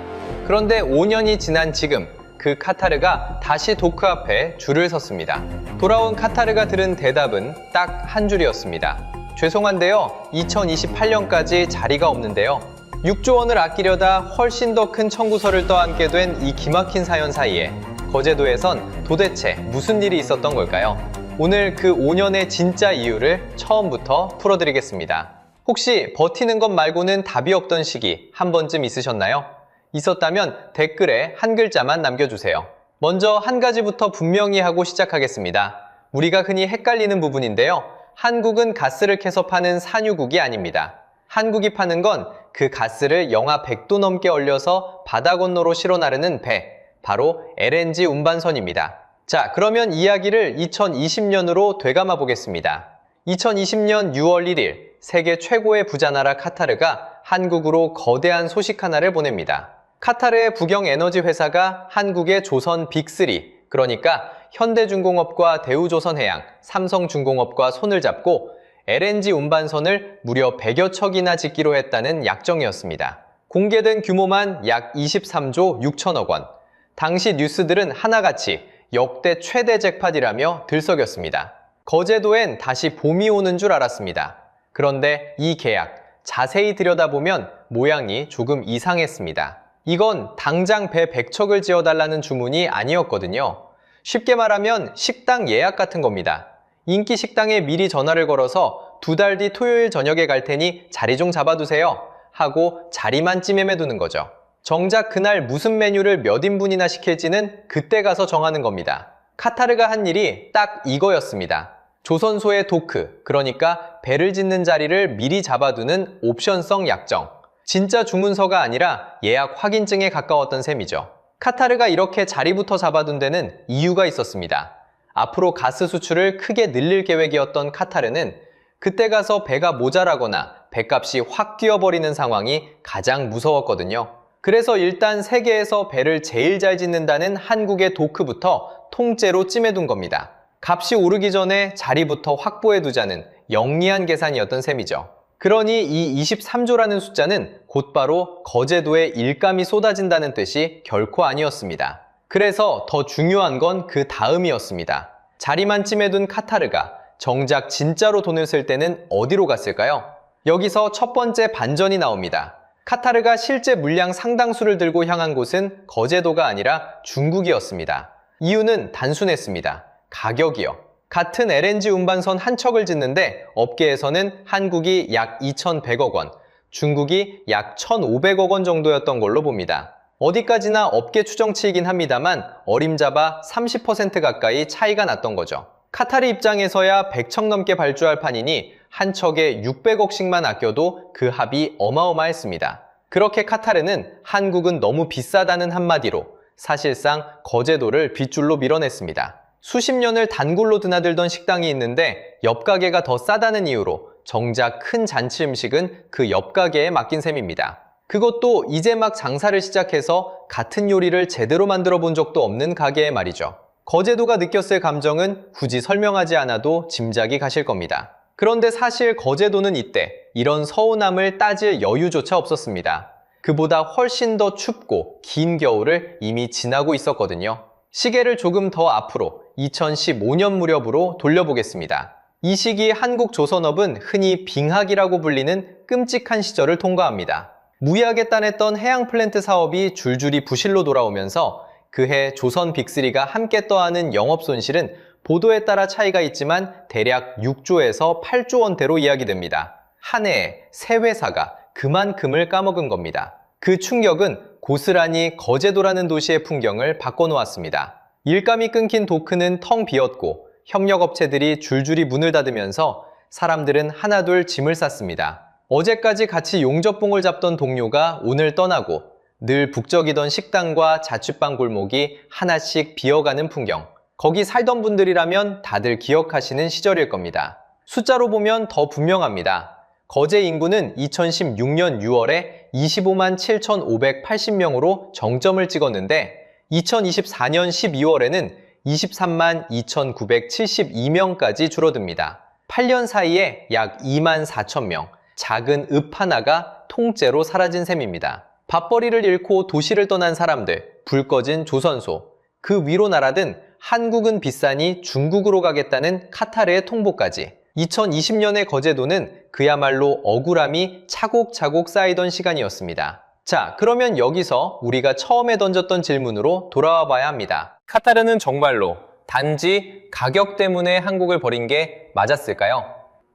그런데 5년이 지난 지금 그 카타르가 다시 도크 앞에 줄을 섰습니다. 돌아온 카타르가 들은 대답은 딱 한 줄이었습니다. 죄송한데요, 2028년까지 자리가 없는데요. 6조 원을 아끼려다 훨씬 더 큰 청구서를 떠안게 된 이 기막힌 사연 사이에 거제도에선 도대체 무슨 일이 있었던 걸까요? 오늘 그 5년의 진짜 이유를 처음부터 풀어드리겠습니다. 혹시 버티는 것 말고는 답이 없던 시기 한 번쯤 있으셨나요? 있었다면 댓글에 한 글자만 남겨주세요. 먼저 한 가지부터 분명히 하고 시작하겠습니다. 우리가 흔히 헷갈리는 부분인데요. 한국은 가스를 캐서 파는 산유국이 아닙니다. 한국이 파는 건 그 가스를 영하 100도 넘게 얼려서 바다 건너로 실어 나르는 배, 바로 LNG 운반선입니다. 자, 그러면 이야기를 2020년으로 되감아 보겠습니다. 2020년 6월 1일 세계 최고의 부자 나라 카타르가 한국으로 거대한 소식 하나를 보냅니다. 카타르의 국영 에너지 회사가 한국의 조선 빅3, 그러니까 현대중공업과 대우조선해양, 삼성중공업과 손을 잡고 LNG 운반선을 무려 100여 척이나 짓기로 했다는 약정이었습니다. 공개된 규모만 약 23조 6천억 원. 당시 뉴스들은 하나같이 역대 최대 잭팟이라며 들썩였습니다. 거제도엔 다시 봄이 오는 줄 알았습니다. 그런데 이 계약, 자세히 들여다보면 모양이 조금 이상했습니다. 이건 당장 배 100척을 지어달라는 주문이 아니었거든요. 쉽게 말하면 식당 예약 같은 겁니다. 인기 식당에 미리 전화를 걸어서 2달 뒤 토요일 저녁에 갈 테니 자리 좀 잡아두세요 하고 자리만 찜해두는 거죠. 정작 그날 무슨 메뉴를 몇 인분이나 시킬지는 그때 가서 정하는 겁니다. 카타르가 한 일이 딱 이거였습니다. 조선소의 도크, 그러니까 배를 짓는 자리를 미리 잡아두는 옵션성 약정. 진짜 주문서가 아니라 예약 확인증에 가까웠던 셈이죠. 카타르가 이렇게 자리부터 잡아둔 데는 이유가 있었습니다. 앞으로 가스 수출을 크게 늘릴 계획이었던 카타르는 그때 가서 배가 모자라거나 배값이 확 뛰어버리는 상황이 가장 무서웠거든요. 그래서 일단 세계에서 배를 제일 잘 짓는다는 한국의 도크부터 통째로 찜해둔 겁니다. 값이 오르기 전에 자리부터 확보해두자는 영리한 계산이었던 셈이죠. 그러니 이 23조라는 숫자는 곧바로 거제도에 일감이 쏟아진다는 뜻이 결코 아니었습니다. 그래서 더 중요한 건 그 다음이었습니다. 자리만 찜해둔 카타르가 정작 진짜로 돈을 쓸 때는 어디로 갔을까요? 여기서 첫 번째 반전이 나옵니다. 카타르가 실제 물량 상당수를 들고 향한 곳은 거제도가 아니라 중국이었습니다. 이유는 단순했습니다. 가격이요. 같은 LNG 운반선 한 척을 짓는데 업계에서는 한국이 약 2,100억 원, 중국이 약 1,500억 원 정도였던 걸로 봅니다. 어디까지나 업계 추정치이긴 합니다만 어림잡아 30% 가까이 차이가 났던 거죠. 카타르 입장에서야 100척 넘게 발주할 판이니 한 척에 600억씩만 아껴도 그 합이 어마어마했습니다. 그렇게 카타르는 한국은 너무 비싸다는 한마디로 사실상 거제도를 빗줄로 밀어냈습니다. 수십 년을 단골로 드나들던 식당이 있는데 옆 가게가 더 싸다는 이유로 정작 큰 잔치 음식은 그 옆 가게에 맡긴 셈입니다. 그것도 이제 막 장사를 시작해서 같은 요리를 제대로 만들어 본 적도 없는 가게에 말이죠. 거제도가 느꼈을 감정은 굳이 설명하지 않아도 짐작이 가실 겁니다. 그런데 사실 거제도는 이때 이런 서운함을 따질 여유조차 없었습니다. 그보다 훨씬 더 춥고 긴 겨울을 이미 지나고 있었거든요. 시계를 조금 더 앞으로 2015년 무렵으로 돌려보겠습니다. 이 시기 한국 조선업은 흔히 빙하기라고 불리는 끔찍한 시절을 통과합니다. 무이하게 따냈던 해양 플랜트 사업이 줄줄이 부실로 돌아오면서 그해 조선 빅3가 함께 떠안은 영업 손실은 보도에 따라 차이가 있지만 대략 6조에서 8조 원대로 이야기됩니다. 한 해에 세 회사가 그만큼을 까먹은 겁니다. 그 충격은 고스란히 거제도라는 도시의 풍경을 바꿔놓았습니다. 일감이 끊긴 도크는 텅 비었고 협력업체들이 줄줄이 문을 닫으면서 사람들은 하나둘 짐을 쌌습니다. 어제까지 같이 용접봉을 잡던 동료가 오늘 떠나고 늘 북적이던 식당과 자취방 골목이 하나씩 비어가는 풍경. 거기 살던 분들이라면 다들 기억하시는 시절일 겁니다. 숫자로 보면 더 분명합니다. 거제 인구는 2016년 6월에 25만 7,580명으로 정점을 찍었는데 2024년 12월에는 23만 2,972명까지 줄어듭니다. 8년 사이에 약 2만 4천 명, 작은 읍 하나가 통째로 사라진 셈입니다. 밥벌이를 잃고 도시를 떠난 사람들, 불 꺼진 조선소, 그 위로 날아든 한국은 비싸니 중국으로 가겠다는 카타르의 통보까지. 2020년의 거제도는 그야말로 억울함이 차곡차곡 쌓이던 시간이었습니다. 자, 그러면 여기서 우리가 처음에 던졌던 질문으로 돌아와 봐야 합니다. 카타르는 정말로 단지 가격 때문에 한국을 버린 게 맞았을까요?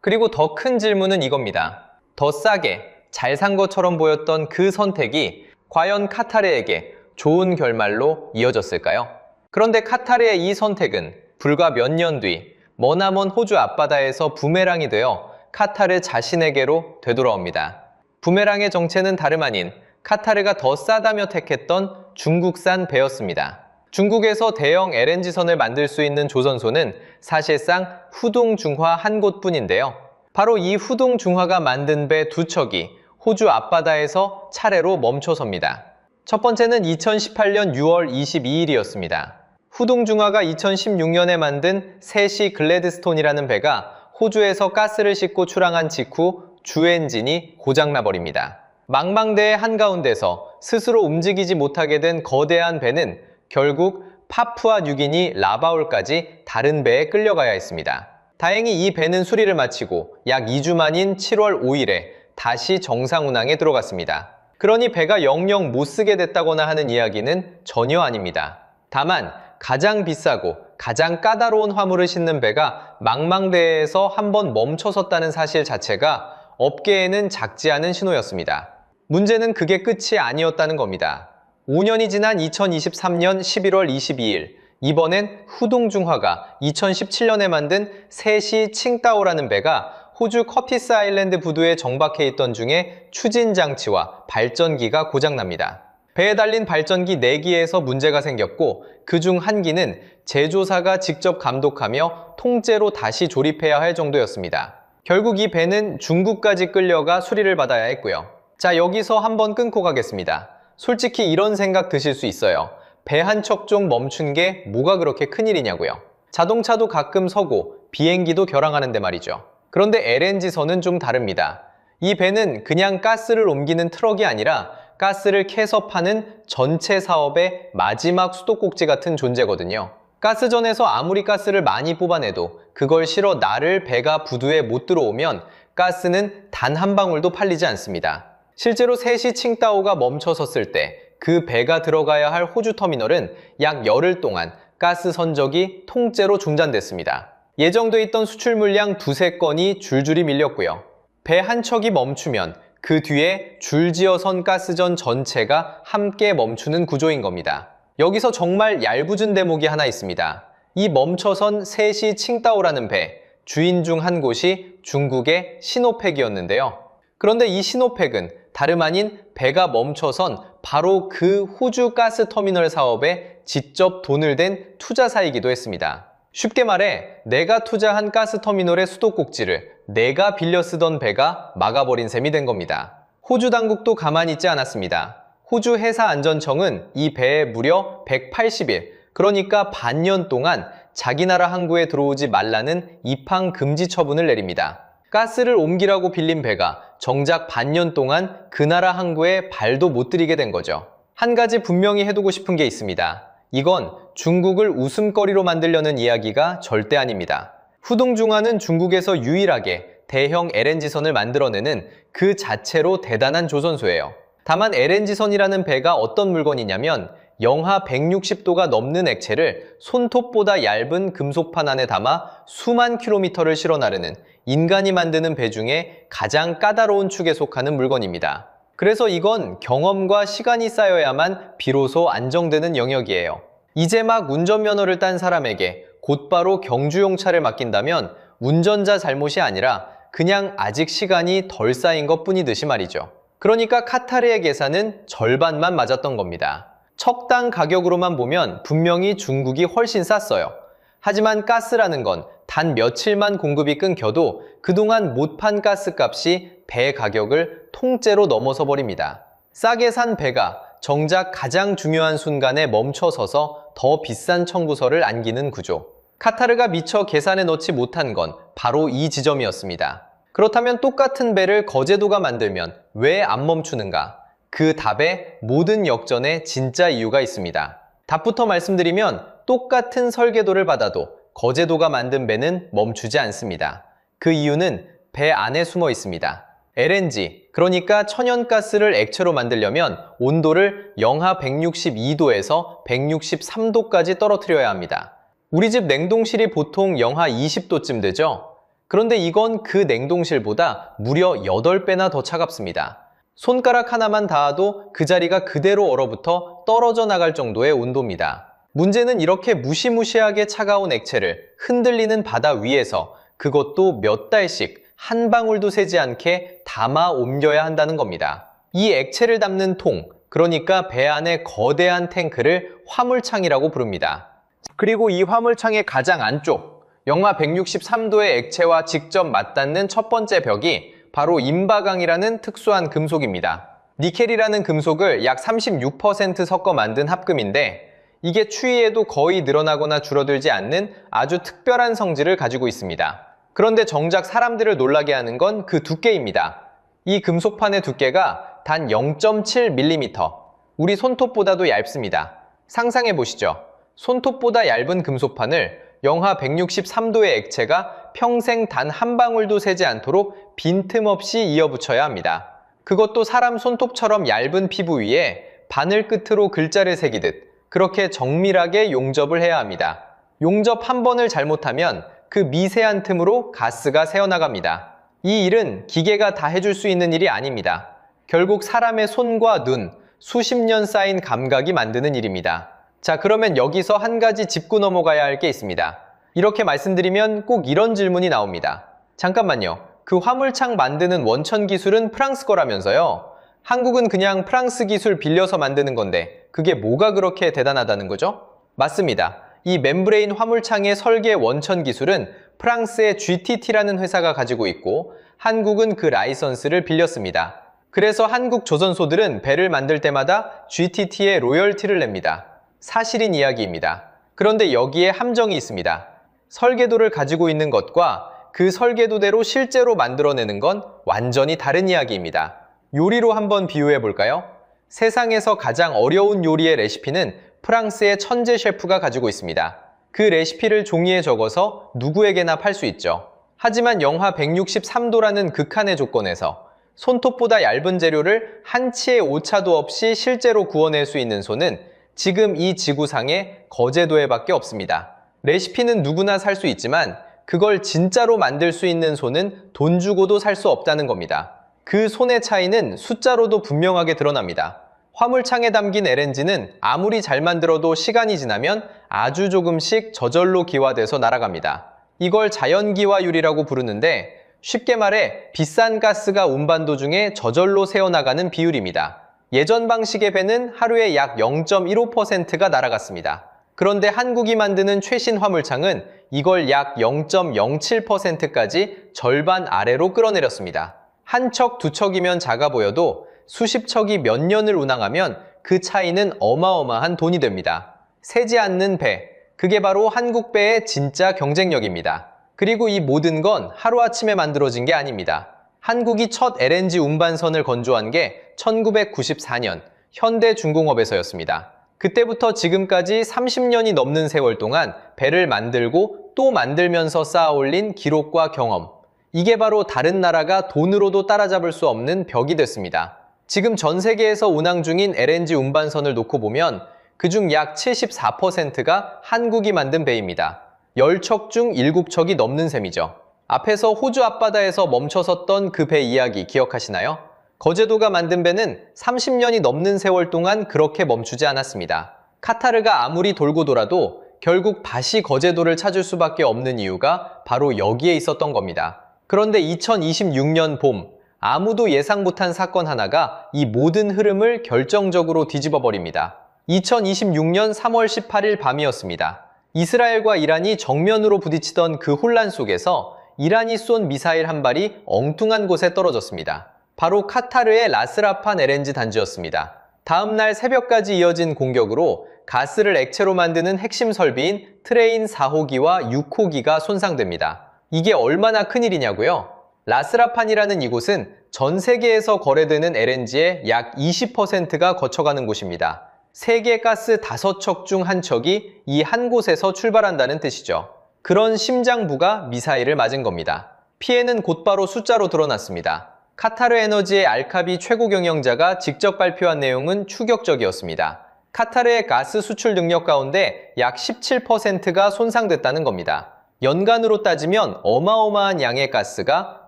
그리고 더 큰 질문은 이겁니다. 더 싸게 잘 산 것처럼 보였던 그 선택이 과연 카타르에게 좋은 결말로 이어졌을까요? 그런데 카타르의 이 선택은 불과 몇 년 뒤 머나먼 호주 앞바다에서 부메랑이 되어 카타르 자신에게로 되돌아옵니다. 부메랑의 정체는 다름 아닌 카타르가 더 싸다며 택했던 중국산 배였습니다. 중국에서 대형 LNG선을 만들 수 있는 조선소는 사실상 후둥중화 한 곳뿐인데요. 바로 이 후둥중화가 만든 배 두 척이 호주 앞바다에서 차례로 멈춰섭니다. 첫 번째는 2018년 6월 22일이었습니다. 후둥중화가 2016년에 만든 세시 글래드스톤이라는 배가 호주에서 가스를 싣고 출항한 직후 주 엔진이 고장나버립니다. 망망대해 한가운데서 스스로 움직이지 못하게 된 거대한 배는 결국 파푸아 뉴기니 라바울까지 다른 배에 끌려가야 했습니다. 다행히 이 배는 수리를 마치고 약 2주 만인 7월 5일에 다시 정상 운항에 들어갔습니다. 그러니 배가 영영 못 쓰게 됐다거나 하는 이야기는 전혀 아닙니다. 다만 가장 비싸고 가장 까다로운 화물을 싣는 배가 망망대해에서 한번 멈춰섰다는 사실 자체가 업계에는 작지 않은 신호였습니다. 문제는 그게 끝이 아니었다는 겁니다. 5년이 지난 2023년 11월 22일, 이번엔 후둥중화가 2017년에 만든 세시 칭따오라는 배가 호주 커티스 아일랜드 부두에 정박해 있던 중에 추진장치와 발전기가 고장납니다. 배에 달린 발전기 4기에서 문제가 생겼고 그중 한 기는 제조사가 직접 감독하며 통째로 다시 조립해야 할 정도였습니다. 결국 이 배는 중국까지 끌려가 수리를 받아야 했고요. 자, 여기서 한번 끊고 가겠습니다. 솔직히 이런 생각 드실 수 있어요. 배 한 척 좀 멈춘 게 뭐가 그렇게 큰일이냐고요. 자동차도 가끔 서고 비행기도 결항하는데 말이죠. 그런데 LNG선은 좀 다릅니다. 이 배는 그냥 가스를 옮기는 트럭이 아니라 가스를 캐서 파는 전체 사업의 마지막 수도꼭지 같은 존재거든요. 가스전에서 아무리 가스를 많이 뽑아내도 그걸 실어 나를 배가 부두에 못 들어오면 가스는 단 한 방울도 팔리지 않습니다. 실제로 세시 칭따오가 멈춰섰을 때 그 배가 들어가야 할 호주 터미널은 약 열흘 동안 가스 선적이 통째로 중단됐습니다. 예정돼 있던 수출 물량 두세 건이 줄줄이 밀렸고요. 배 한 척이 멈추면 그 뒤에 줄지어 선 가스전 전체가 함께 멈추는 구조인 겁니다. 여기서 정말 얄궂은 대목이 하나 있습니다. 이 멈춰선 셋이 칭다오라는 배, 주인 중 한 곳이 중국의 시노팩이었는데요. 그런데 이 시노팩은 다름 아닌 배가 멈춰선 바로 그 호주 가스터미널 사업에 직접 돈을 댄 투자사이기도 했습니다. 쉽게 말해 내가 투자한 가스터미널의 수도꼭지를 내가 빌려 쓰던 배가 막아버린 셈이 된 겁니다. 호주 당국도 가만히 있지 않았습니다. 호주 해사안전청은 이 배에 무려 180일, 그러니까 반년 동안 자기 나라 항구에 들어오지 말라는 입항 금지 처분을 내립니다. 가스를 옮기라고 빌린 배가 정작 반년 동안 그 나라 항구에 발도 못 들이게 된 거죠. 한 가지 분명히 해두고 싶은 게 있습니다. 이건 중국을 웃음거리로 만들려는 이야기가 절대 아닙니다. 후둥중하는 중국에서 유일하게 대형 LNG선을 만들어내는 그 자체로 대단한 조선소예요. 다만 LNG선이라는 배가 어떤 물건이냐면 영하 160도가 넘는 액체를 손톱보다 얇은 금속판 안에 담아 수만 킬로미터를 실어 나르는 인간이 만드는 배 중에 가장 까다로운 축에 속하는 물건입니다. 그래서 이건 경험과 시간이 쌓여야만 비로소 안정되는 영역이에요. 이제 막 운전면허를 딴 사람에게 곧바로 경주용 차를 맡긴다면 운전자 잘못이 아니라 그냥 아직 시간이 덜 쌓인 것 뿐이듯이 말이죠. 그러니까 카타르의 계산은 절반만 맞았던 겁니다. 척당 가격으로만 보면 분명히 중국이 훨씬 쌌어요. 하지만 가스라는 건 단 며칠만 공급이 끊겨도 그동안 못 판 가스값이 배 가격을 통째로 넘어서 버립니다. 싸게 산 배가 정작 가장 중요한 순간에 멈춰서서 더 비싼 청구서를 안기는 구조. 카타르가 미처 계산에 넣지 못한 건 바로 이 지점이었습니다. 그렇다면 똑같은 배를 거제도가 만들면 왜 안 멈추는가? 그 답에 모든 역전의 진짜 이유가 있습니다. 답부터 말씀드리면 똑같은 설계도를 받아도 거제도가 만든 배는 멈추지 않습니다. 그 이유는 배 안에 숨어 있습니다. LNG, 그러니까 천연가스를 액체로 만들려면 온도를 영하 162도에서 163도까지 떨어뜨려야 합니다. 우리 집 냉동실이 보통 영하 20도쯤 되죠? 그런데 이건 그 냉동실보다 무려 8배나 더 차갑습니다. 손가락 하나만 닿아도 그 자리가 그대로 얼어붙어 떨어져 나갈 정도의 온도입니다. 문제는 이렇게 무시무시하게 차가운 액체를 흔들리는 바다 위에서 그것도 몇 달씩 한 방울도 새지 않게 담아 옮겨야 한다는 겁니다. 이 액체를 담는 통, 그러니까 배 안의 거대한 탱크를 화물창이라고 부릅니다. 그리고 이 화물창의 가장 안쪽, 영하 163도의 액체와 직접 맞닿는 첫 번째 벽이 바로 인바강이라는 특수한 금속입니다. 니켈이라는 금속을 약 36% 섞어 만든 합금인데 이게 추위에도 거의 늘어나거나 줄어들지 않는 아주 특별한 성질을 가지고 있습니다. 그런데 정작 사람들을 놀라게 하는 건 그 두께입니다. 이 금속판의 두께가 단 0.7mm, 우리 손톱보다도 얇습니다. 상상해 보시죠. 손톱보다 얇은 금속판을 영하 163도의 액체가 평생 단 한 방울도 새지 않도록 빈틈없이 이어붙여야 합니다. 그것도 사람 손톱처럼 얇은 피부 위에 바늘 끝으로 글자를 새기듯 그렇게 정밀하게 용접을 해야 합니다. 용접 한 번을 잘못하면 그 미세한 틈으로 가스가 새어나갑니다. 이 일은 기계가 다 해줄 수 있는 일이 아닙니다. 결국 사람의 손과 눈, 수십 년 쌓인 감각이 만드는 일입니다. 자, 그러면 여기서 한 가지 짚고 넘어가야 할 게 있습니다. 이렇게 말씀드리면 꼭 이런 질문이 나옵니다. 잠깐만요. 그 화물창 만드는 원천 기술은 프랑스 거라면서요? 한국은 그냥 프랑스 기술 빌려서 만드는 건데 그게 뭐가 그렇게 대단하다는 거죠? 맞습니다. 이 멤브레인 화물창의 설계 원천 기술은 프랑스의 GTT라는 회사가 가지고 있고 한국은 그 라이선스를 빌렸습니다. 그래서 한국 조선소들은 배를 만들 때마다 GTT에 로열티를 냅니다. 사실인 이야기입니다. 그런데 여기에 함정이 있습니다. 설계도를 가지고 있는 것과 그 설계도대로 실제로 만들어내는 건 완전히 다른 이야기입니다. 요리로 한번 비유해 볼까요? 세상에서 가장 어려운 요리의 레시피는 프랑스의 천재 셰프가 가지고 있습니다. 그 레시피를 종이에 적어서 누구에게나 팔 수 있죠. 하지만 영하 163도라는 극한의 조건에서 손톱보다 얇은 재료를 한치의 오차도 없이 실제로 구워낼 수 있는 손은 지금 이 지구상에 거제도에 밖에 없습니다. 레시피는 누구나 살 수 있지만 그걸 진짜로 만들 수 있는 손은 돈 주고도 살 수 없다는 겁니다. 그 손의 차이는 숫자로도 분명하게 드러납니다. 화물창에 담긴 LNG는 아무리 잘 만들어도 시간이 지나면 아주 조금씩 저절로 기화돼서 날아갑니다. 이걸 자연기화율이라고 부르는데 쉽게 말해 비싼 가스가 운반도 중에 저절로 새어나가는 비율입니다. 예전 방식의 배는 하루에 약 0.15%가 날아갔습니다. 그런데 한국이 만드는 최신 화물창은 이걸 약 0.07%까지 절반 아래로 끌어내렸습니다. 한 척, 두 척이면 작아 보여도 수십 척이 몇 년을 운항하면 그 차이는 어마어마한 돈이 됩니다. 새지 않는 배, 그게 바로 한국 배의 진짜 경쟁력입니다. 그리고 이 모든 건 하루아침에 만들어진 게 아닙니다. 한국이 첫 LNG 운반선을 건조한 게 1994년 현대중공업에서였습니다. 그때부터 지금까지 30년이 넘는 세월 동안 배를 만들고 또 만들면서 쌓아올린 기록과 경험. 이게 바로 다른 나라가 돈으로도 따라잡을 수 없는 벽이 됐습니다. 지금 전 세계에서 운항 중인 LNG 운반선을 놓고 보면 그중 약 74%가 한국이 만든 배입니다. 10척 중 7척이 넘는 셈이죠. 앞에서 호주 앞바다에서 멈춰섰던 그 배 이야기 기억하시나요? 거제도가 만든 배는 30년이 넘는 세월 동안 그렇게 멈추지 않았습니다. 카타르가 아무리 돌고 돌아도 결국 다시 거제도를 찾을 수밖에 없는 이유가 바로 여기에 있었던 겁니다. 그런데 2026년 봄, 아무도 예상 못한 사건 하나가 이 모든 흐름을 결정적으로 뒤집어 버립니다. 2026년 3월 18일 밤이었습니다. 이스라엘과 이란이 정면으로 부딪히던 그 혼란 속에서 이란이 쏜 미사일 한 발이 엉뚱한 곳에 떨어졌습니다. 바로 카타르의 라스라판 LNG 단지였습니다. 다음 날 새벽까지 이어진 공격으로 가스를 액체로 만드는 핵심 설비인 트레인 4호기와 6호기가 손상됩니다. 이게 얼마나 큰일이냐고요? 라스라판이라는 이곳은 전 세계에서 거래되는 LNG의 약 20%가 거쳐가는 곳입니다. 세계 가스 5척 중 한 척이 이 한 곳에서 출발한다는 뜻이죠. 그런 심장부가 미사일을 맞은 겁니다. 피해는 곧바로 숫자로 드러났습니다. 카타르 에너지의 알카비 최고 경영자가 직접 발표한 내용은 충격적이었습니다. 카타르의 가스 수출 능력 가운데 약 17%가 손상됐다는 겁니다. 연간으로 따지면 어마어마한 양의 가스가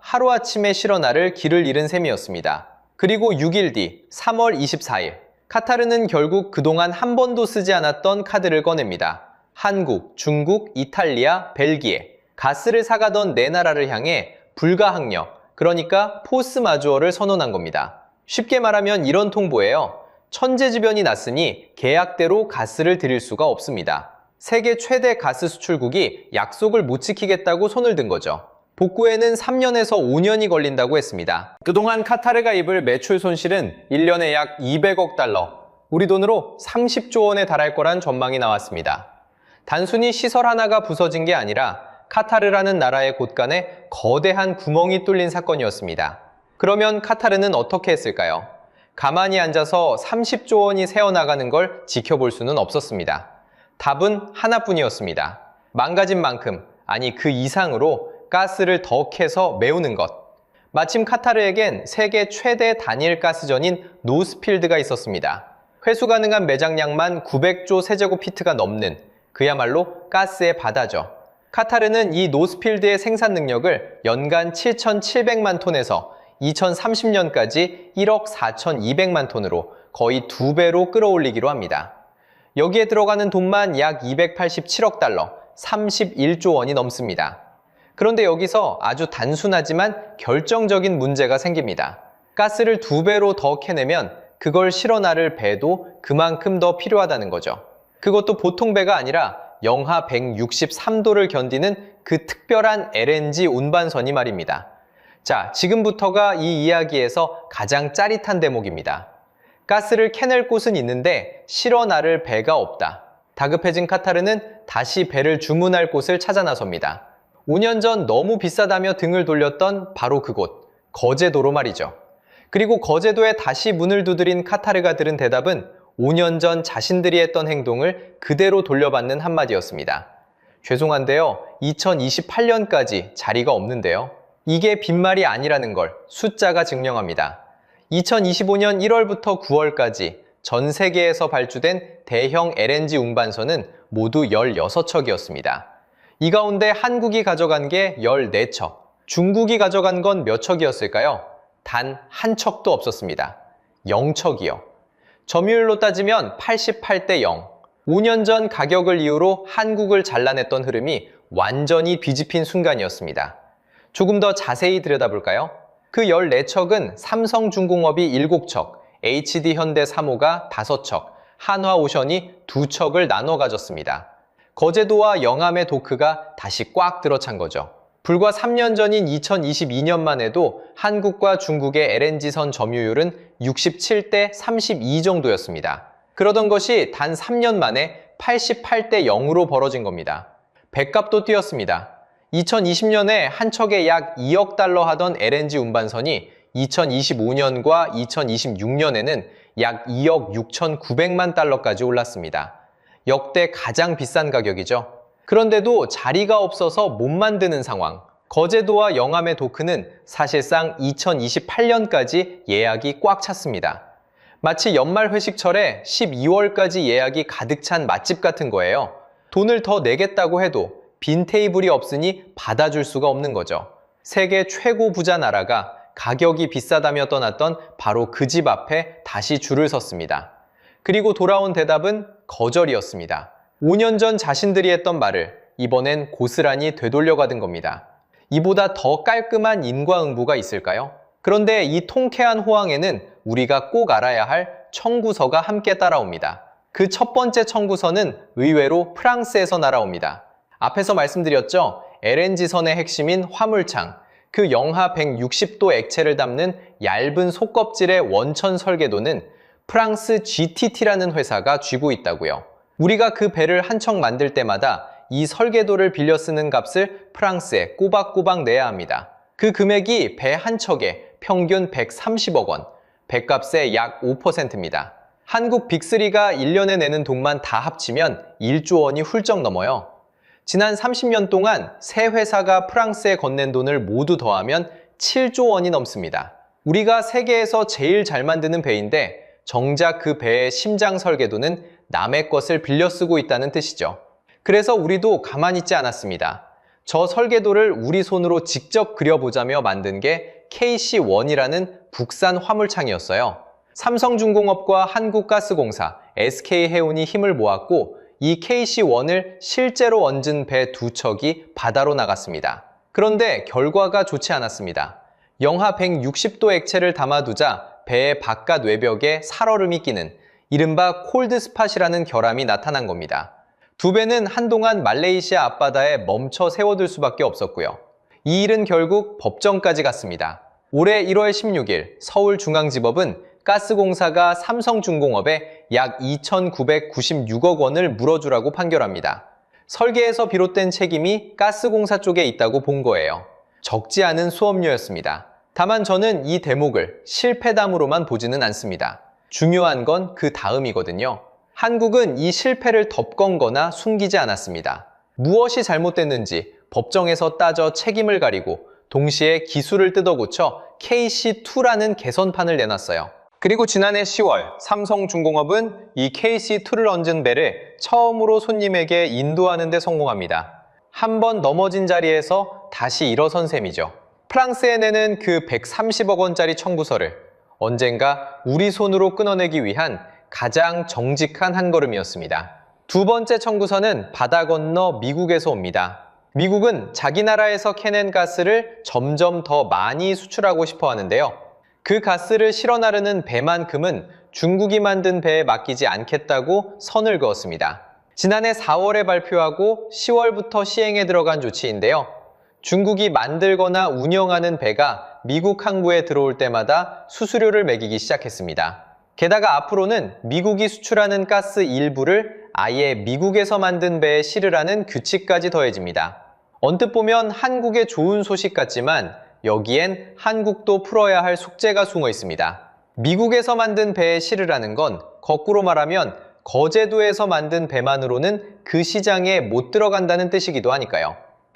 하루아침에 실어나를 길을 잃은 셈이었습니다. 그리고 6일 뒤 3월 24일 카타르는 결국 그동안 한 번도 쓰지 않았던 카드를 꺼냅니다. 한국, 중국, 이탈리아, 벨기에 가스를 사가던 네 나라를 향해 불가항력, 그러니까 포스 마주어를 선언한 겁니다. 쉽게 말하면 이런 통보예요. 천재지변이 났으니 계약대로 가스를 드릴 수가 없습니다. 세계 최대 가스 수출국이 약속을 못 지키겠다고 손을 든 거죠. 복구에는 3년에서 5년이 걸린다고 했습니다. 그동안 카타르가 입을 매출 손실은 1년에 약 200억 달러, 우리 돈으로 30조 원에 달할 거란 전망이 나왔습니다. 단순히 시설 하나가 부서진 게 아니라 카타르라는 나라의 곳간에 거대한 구멍이 뚫린 사건이었습니다. 그러면 카타르는 어떻게 했을까요? 가만히 앉아서 30조 원이 새어나가는 걸 지켜볼 수는 없었습니다. 답은 하나뿐이었습니다. 망가진 만큼, 아니 그 이상으로 가스를 더 캐서 메우는 것. 마침 카타르에겐 세계 최대 단일 가스전인 노스필드가 있었습니다. 회수 가능한 매장량만 900조 세제곱피트가 넘는 그야말로 가스의 바다죠. 카타르는 이 노스필드의 생산 능력을 연간 7,700만 톤에서 2030년까지 1억 4,200만 톤으로 거의 2배로 끌어올리기로 합니다. 여기에 들어가는 돈만 약 287억 달러, 31조 원이 넘습니다. 그런데 여기서 아주 단순하지만 결정적인 문제가 생깁니다. 가스를 2배로 더 캐내면 그걸 실어나를 배도 그만큼 더 필요하다는 거죠. 그것도 보통 배가 아니라 영하 163도를 견디는 그 특별한 LNG 운반선이 말입니다. 자, 지금부터가 이 이야기에서 가장 짜릿한 대목입니다. 가스를 캐낼 곳은 있는데 실어 나를 배가 없다. 다급해진 카타르는 다시 배를 주문할 곳을 찾아 나섭니다. 5년 전 너무 비싸다며 등을 돌렸던 바로 그곳, 거제도로 말이죠. 그리고 거제도에 다시 문을 두드린 카타르가 들은 대답은 5년 전 자신들이 했던 행동을 그대로 돌려받는 한마디였습니다. 죄송한데요, 2028년까지 자리가 없는데요. 이게 빈말이 아니라는 걸 숫자가 증명합니다. 2025년 1월부터 9월까지 전 세계에서 발주된 대형 LNG 운반선은 모두 16척이었습니다. 이 가운데 한국이 가져간 게 14척, 중국이 가져간 건 몇 척이었을까요? 단 한 척도 없었습니다. 0척이요. 점유율로 따지면 88대 0. 5년 전 가격을 이유로 한국을 잘라냈던 흐름이 완전히 뒤집힌 순간이었습니다. 조금 더 자세히 들여다볼까요? 그 14척은 삼성중공업이 7척, HD현대사모가 5척, 한화오션이 2척을 나눠 가졌습니다. 거제도와 영암의 도크가 다시 꽉 들어찬 거죠. 불과 3년 전인 2022년만 해도 한국과 중국의 LNG선 점유율은 67대 32 정도였습니다. 그러던 것이 단 3년 만에 88대 0으로 벌어진 겁니다. 배값도 뛰었습니다. 2020년에 한 척에 약 2억 달러 하던 LNG 운반선이 2025년과 2026년에는 약 2억 6,900만 달러까지 올랐습니다. 역대 가장 비싼 가격이죠. 그런데도 자리가 없어서 못 만드는 상황. 거제도와 영암의 도크는 사실상 2028년까지 예약이 꽉 찼습니다. 마치 연말 회식철에 12월까지 예약이 가득 찬 맛집 같은 거예요. 돈을 더 내겠다고 해도 빈 테이블이 없으니 받아줄 수가 없는 거죠. 세계 최고 부자 나라가 가격이 비싸다며 떠났던 바로 그 집 앞에 다시 줄을 섰습니다. 그리고 돌아온 대답은 거절이었습니다. 5년 전 자신들이 했던 말을 이번엔 고스란히 되돌려받은 겁니다. 이보다 더 깔끔한 인과응보가 있을까요? 그런데 이 통쾌한 호황에는 우리가 꼭 알아야 할 청구서가 함께 따라옵니다. 그 첫 번째 청구서는 의외로 프랑스에서 날아옵니다. 앞에서 말씀드렸죠? LNG선의 핵심인 화물창, 그 영하 160도 액체를 담는 얇은 속껍질의 원천 설계도는 프랑스 GTT라는 회사가 쥐고 있다고요. 우리가 그 배를 한 척 만들 때마다 이 설계도를 빌려 쓰는 값을 프랑스에 꼬박꼬박 내야 합니다. 그 금액이 배 한 척에 평균 130억 원, 배값의 약 5%입니다. 한국 빅3가 1년에 내는 돈만 다 합치면 1조 원이 훌쩍 넘어요. 지난 30년 동안 세 회사가 프랑스에 건넨 돈을 모두 더하면 7조 원이 넘습니다. 우리가 세계에서 제일 잘 만드는 배인데 정작 그 배의 심장 설계도는 남의 것을 빌려 쓰고 있다는 뜻이죠. 그래서 우리도 가만히 있지 않았습니다. 저 설계도를 우리 손으로 직접 그려보자며 만든 게 KC1이라는 국산 화물창이었어요. 삼성중공업과 한국가스공사, SK해운이 힘을 모았고 이 KC1을 실제로 얹은 배 2척이 바다로 나갔습니다. 그런데 결과가 좋지 않았습니다. 영하 160도 액체를 담아두자 배의 바깥 외벽에 살얼음이 끼는 이른바 콜드스팟이라는 결함이 나타난 겁니다. 두 배는 한동안 말레이시아 앞바다에 멈춰 세워둘 수밖에 없었고요. 이 일은 결국 법정까지 갔습니다. 올해 1월 16일 서울중앙지법은 가스공사가 삼성중공업에 약 2,996억 원을 물어주라고 판결합니다. 설계에서 비롯된 책임이 가스공사 쪽에 있다고 본 거예요. 적지 않은 수업료였습니다. 다만 저는 이 대목을 실패담으로만 보지는 않습니다. 중요한 건 그 다음이거든요. 한국은 이 실패를 덮건거나 숨기지 않았습니다. 무엇이 잘못됐는지 법정에서 따져 책임을 가리고 동시에 기술을 뜯어고쳐 KC2라는 개선판을 내놨어요. 그리고 지난해 10월 삼성중공업은 이 KC2를 얹은 배를 처음으로 손님에게 인도하는 데 성공합니다. 한 번 넘어진 자리에서 다시 일어선 셈이죠. 프랑스에 내는 그 130억 원짜리 청구서를 언젠가 우리 손으로 끊어내기 위한 가장 정직한 한 걸음이었습니다. 두 번째 청구서는 바다 건너 미국에서 옵니다. 미국은 자기 나라에서 캐낸 가스를 점점 더 많이 수출하고 싶어 하는데요. 그 가스를 실어 나르는 배만큼은 중국이 만든 배에 맡기지 않겠다고 선을 그었습니다. 지난해 4월에 발표하고 10월부터 시행에 들어간 조치인데요. 중국이 만들거나 운영하는 배가 미국 항구에 들어올 때마다 수수료를 매기기 시작했습니다. 게다가 앞으로는 미국이 수출하는 가스 일부를 아예 미국에서 만든 배에 실으라는 규칙까지 더해집니다. 언뜻 보면 한국의 좋은 소식 같지만 여기엔 한국도 풀어야 할 숙제가 숨어 있습니다. 미국에서 만든 배에 실으라는 건 거꾸로 말하면 거제도에서 만든 배만으로는 그 시장에 못 들어간다는 뜻이기도 하니까요.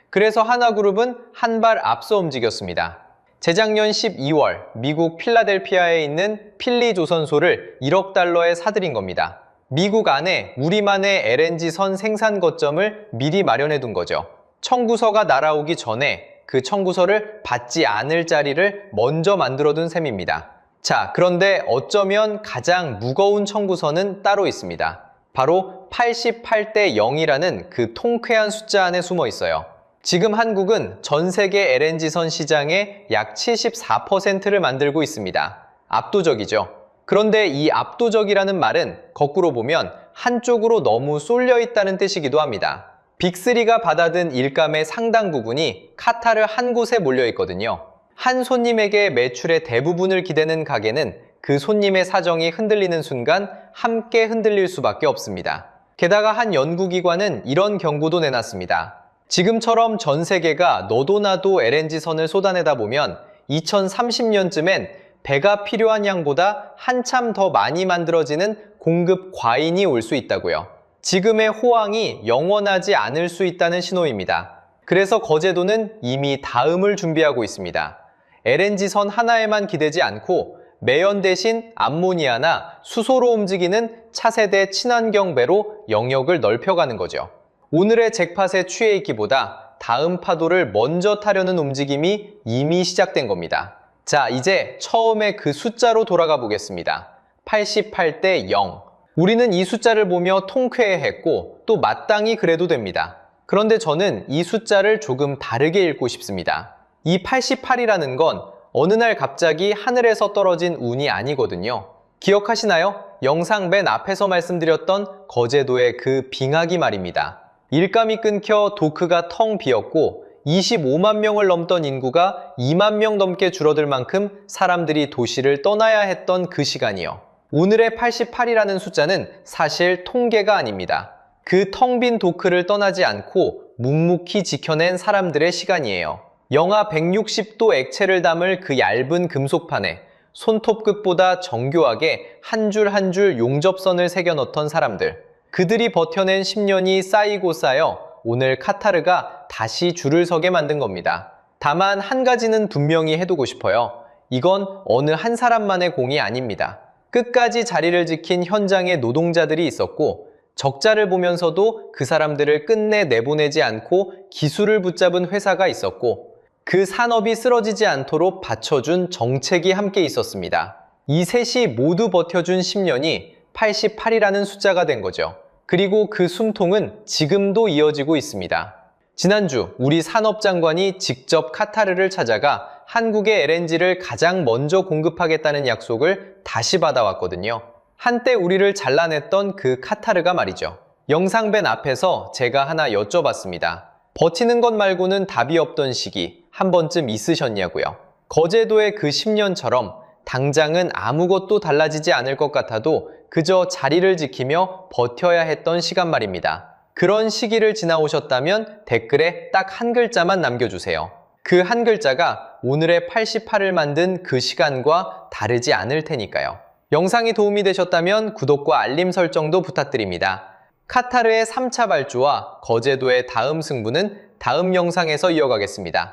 그래서 하나그룹은 한 발 앞서 움직였습니다. 재작년 12월 미국 필라델피아에 있는 필리 조선소를 1억 달러에 사들인 겁니다. 미국 안에 우리만의 LNG 선 생산 거점을 미리 마련해 둔 거죠. 청구서가 날아오기 전에 그 청구서를 받지 않을 자리를 먼저 만들어둔 셈입니다. 자, 그런데 어쩌면 가장 무거운 청구서는 따로 있습니다. 바로 88대 0이라는 그 통쾌한 숫자 안에 숨어 있어요. 지금 한국은 전 세계 LNG선 시장의 약 74%를 만들고 있습니다. 압도적이죠. 그런데 이 압도적이라는 말은 거꾸로 보면 한쪽으로 너무 쏠려 있다는 뜻이기도 합니다. 빅3가 받아든 일감의 상당 부분이 카타르 한 곳에 몰려 있거든요. 한 손님에게 매출의 대부분을 기대는 가게는 그 손님의 사정이 흔들리는 순간 함께 흔들릴 수밖에 없습니다. 게다가 한 연구기관은 이런 경고도 내놨습니다. 지금처럼 전 세계가 너도 나도 LNG선을 쏟아내다 보면 2030년쯤엔 배가 필요한 양보다 한참 더 많이 만들어지는 공급 과잉이 올 수 있다고요. 지금의 호황이 영원하지 않을 수 있다는 신호입니다. 그래서 거제도는 이미 다음을 준비하고 있습니다. LNG선 하나에만 기대지 않고 매연 대신 암모니아나 수소로 움직이는 차세대 친환경 배로 영역을 넓혀가는 거죠. 오늘의 잭팟에 취해 있기보다 다음 파도를 먼저 타려는 움직임이 이미 시작된 겁니다. 자, 이제 처음에 그 숫자로 돌아가 보겠습니다. 88대 0. 우리는 이 숫자를 보며 통쾌해했고 또 마땅히 그래도 됩니다. 그런데 저는 이 숫자를 조금 다르게 읽고 싶습니다. 이 88이라는 건 어느 날 갑자기 하늘에서 떨어진 운이 아니거든요. 기억하시나요? 영상 맨 앞에서 말씀드렸던 거제도의 그 빙하기 말입니다. 일감이 끊겨 도크가 텅 비었고 25만 명을 넘던 인구가 2만 명 넘게 줄어들 만큼 사람들이 도시를 떠나야 했던 그 시간이요. 오늘의 88이라는 숫자는 사실 통계가 아닙니다. 그 텅 빈 도크를 떠나지 않고 묵묵히 지켜낸 사람들의 시간이에요. 영하 160도 액체를 담을 그 얇은 금속판에 손톱끝보다 정교하게 한 줄 한 줄 용접선을 새겨 넣던 사람들. 그들이 버텨낸 10년이 쌓이고 쌓여 오늘 카타르가 다시 줄을 서게 만든 겁니다. 다만 한 가지는 분명히 해두고 싶어요. 이건 어느 한 사람만의 공이 아닙니다. 끝까지 자리를 지킨 현장의 노동자들이 있었고 적자를 보면서도 그 사람들을 끝내 내보내지 않고 기술을 붙잡은 회사가 있었고 그 산업이 쓰러지지 않도록 받쳐준 정책이 함께 있었습니다. 이 셋이 모두 버텨준 10년이 88이라는 숫자가 된 거죠. 그리고 그 숨통은 지금도 이어지고 있습니다. 지난주 우리 산업장관이 직접 카타르를 찾아가 한국의 LNG를 가장 먼저 공급하겠다는 약속을 다시 받아왔거든요. 한때 우리를 잘라냈던 그 카타르가 말이죠. 영상 맨 앞에서 제가 하나 여쭤봤습니다. 버티는 것 말고는 답이 없던 시기 한 번쯤 있으셨냐고요. 거제도의 그 10년처럼 당장은 아무것도 달라지지 않을 것 같아도 그저 자리를 지키며 버텨야 했던 시간 말입니다. 그런 시기를 지나오셨다면 댓글에 딱 한 글자만 남겨주세요. 그 한 글자가 오늘의 88을 만든 그 시간과 다르지 않을 테니까요. 영상이 도움이 되셨다면 구독과 알림 설정도 부탁드립니다. 카타르의 3차 발주와 거제도의 다음 승부는 다음 영상에서 이어가겠습니다.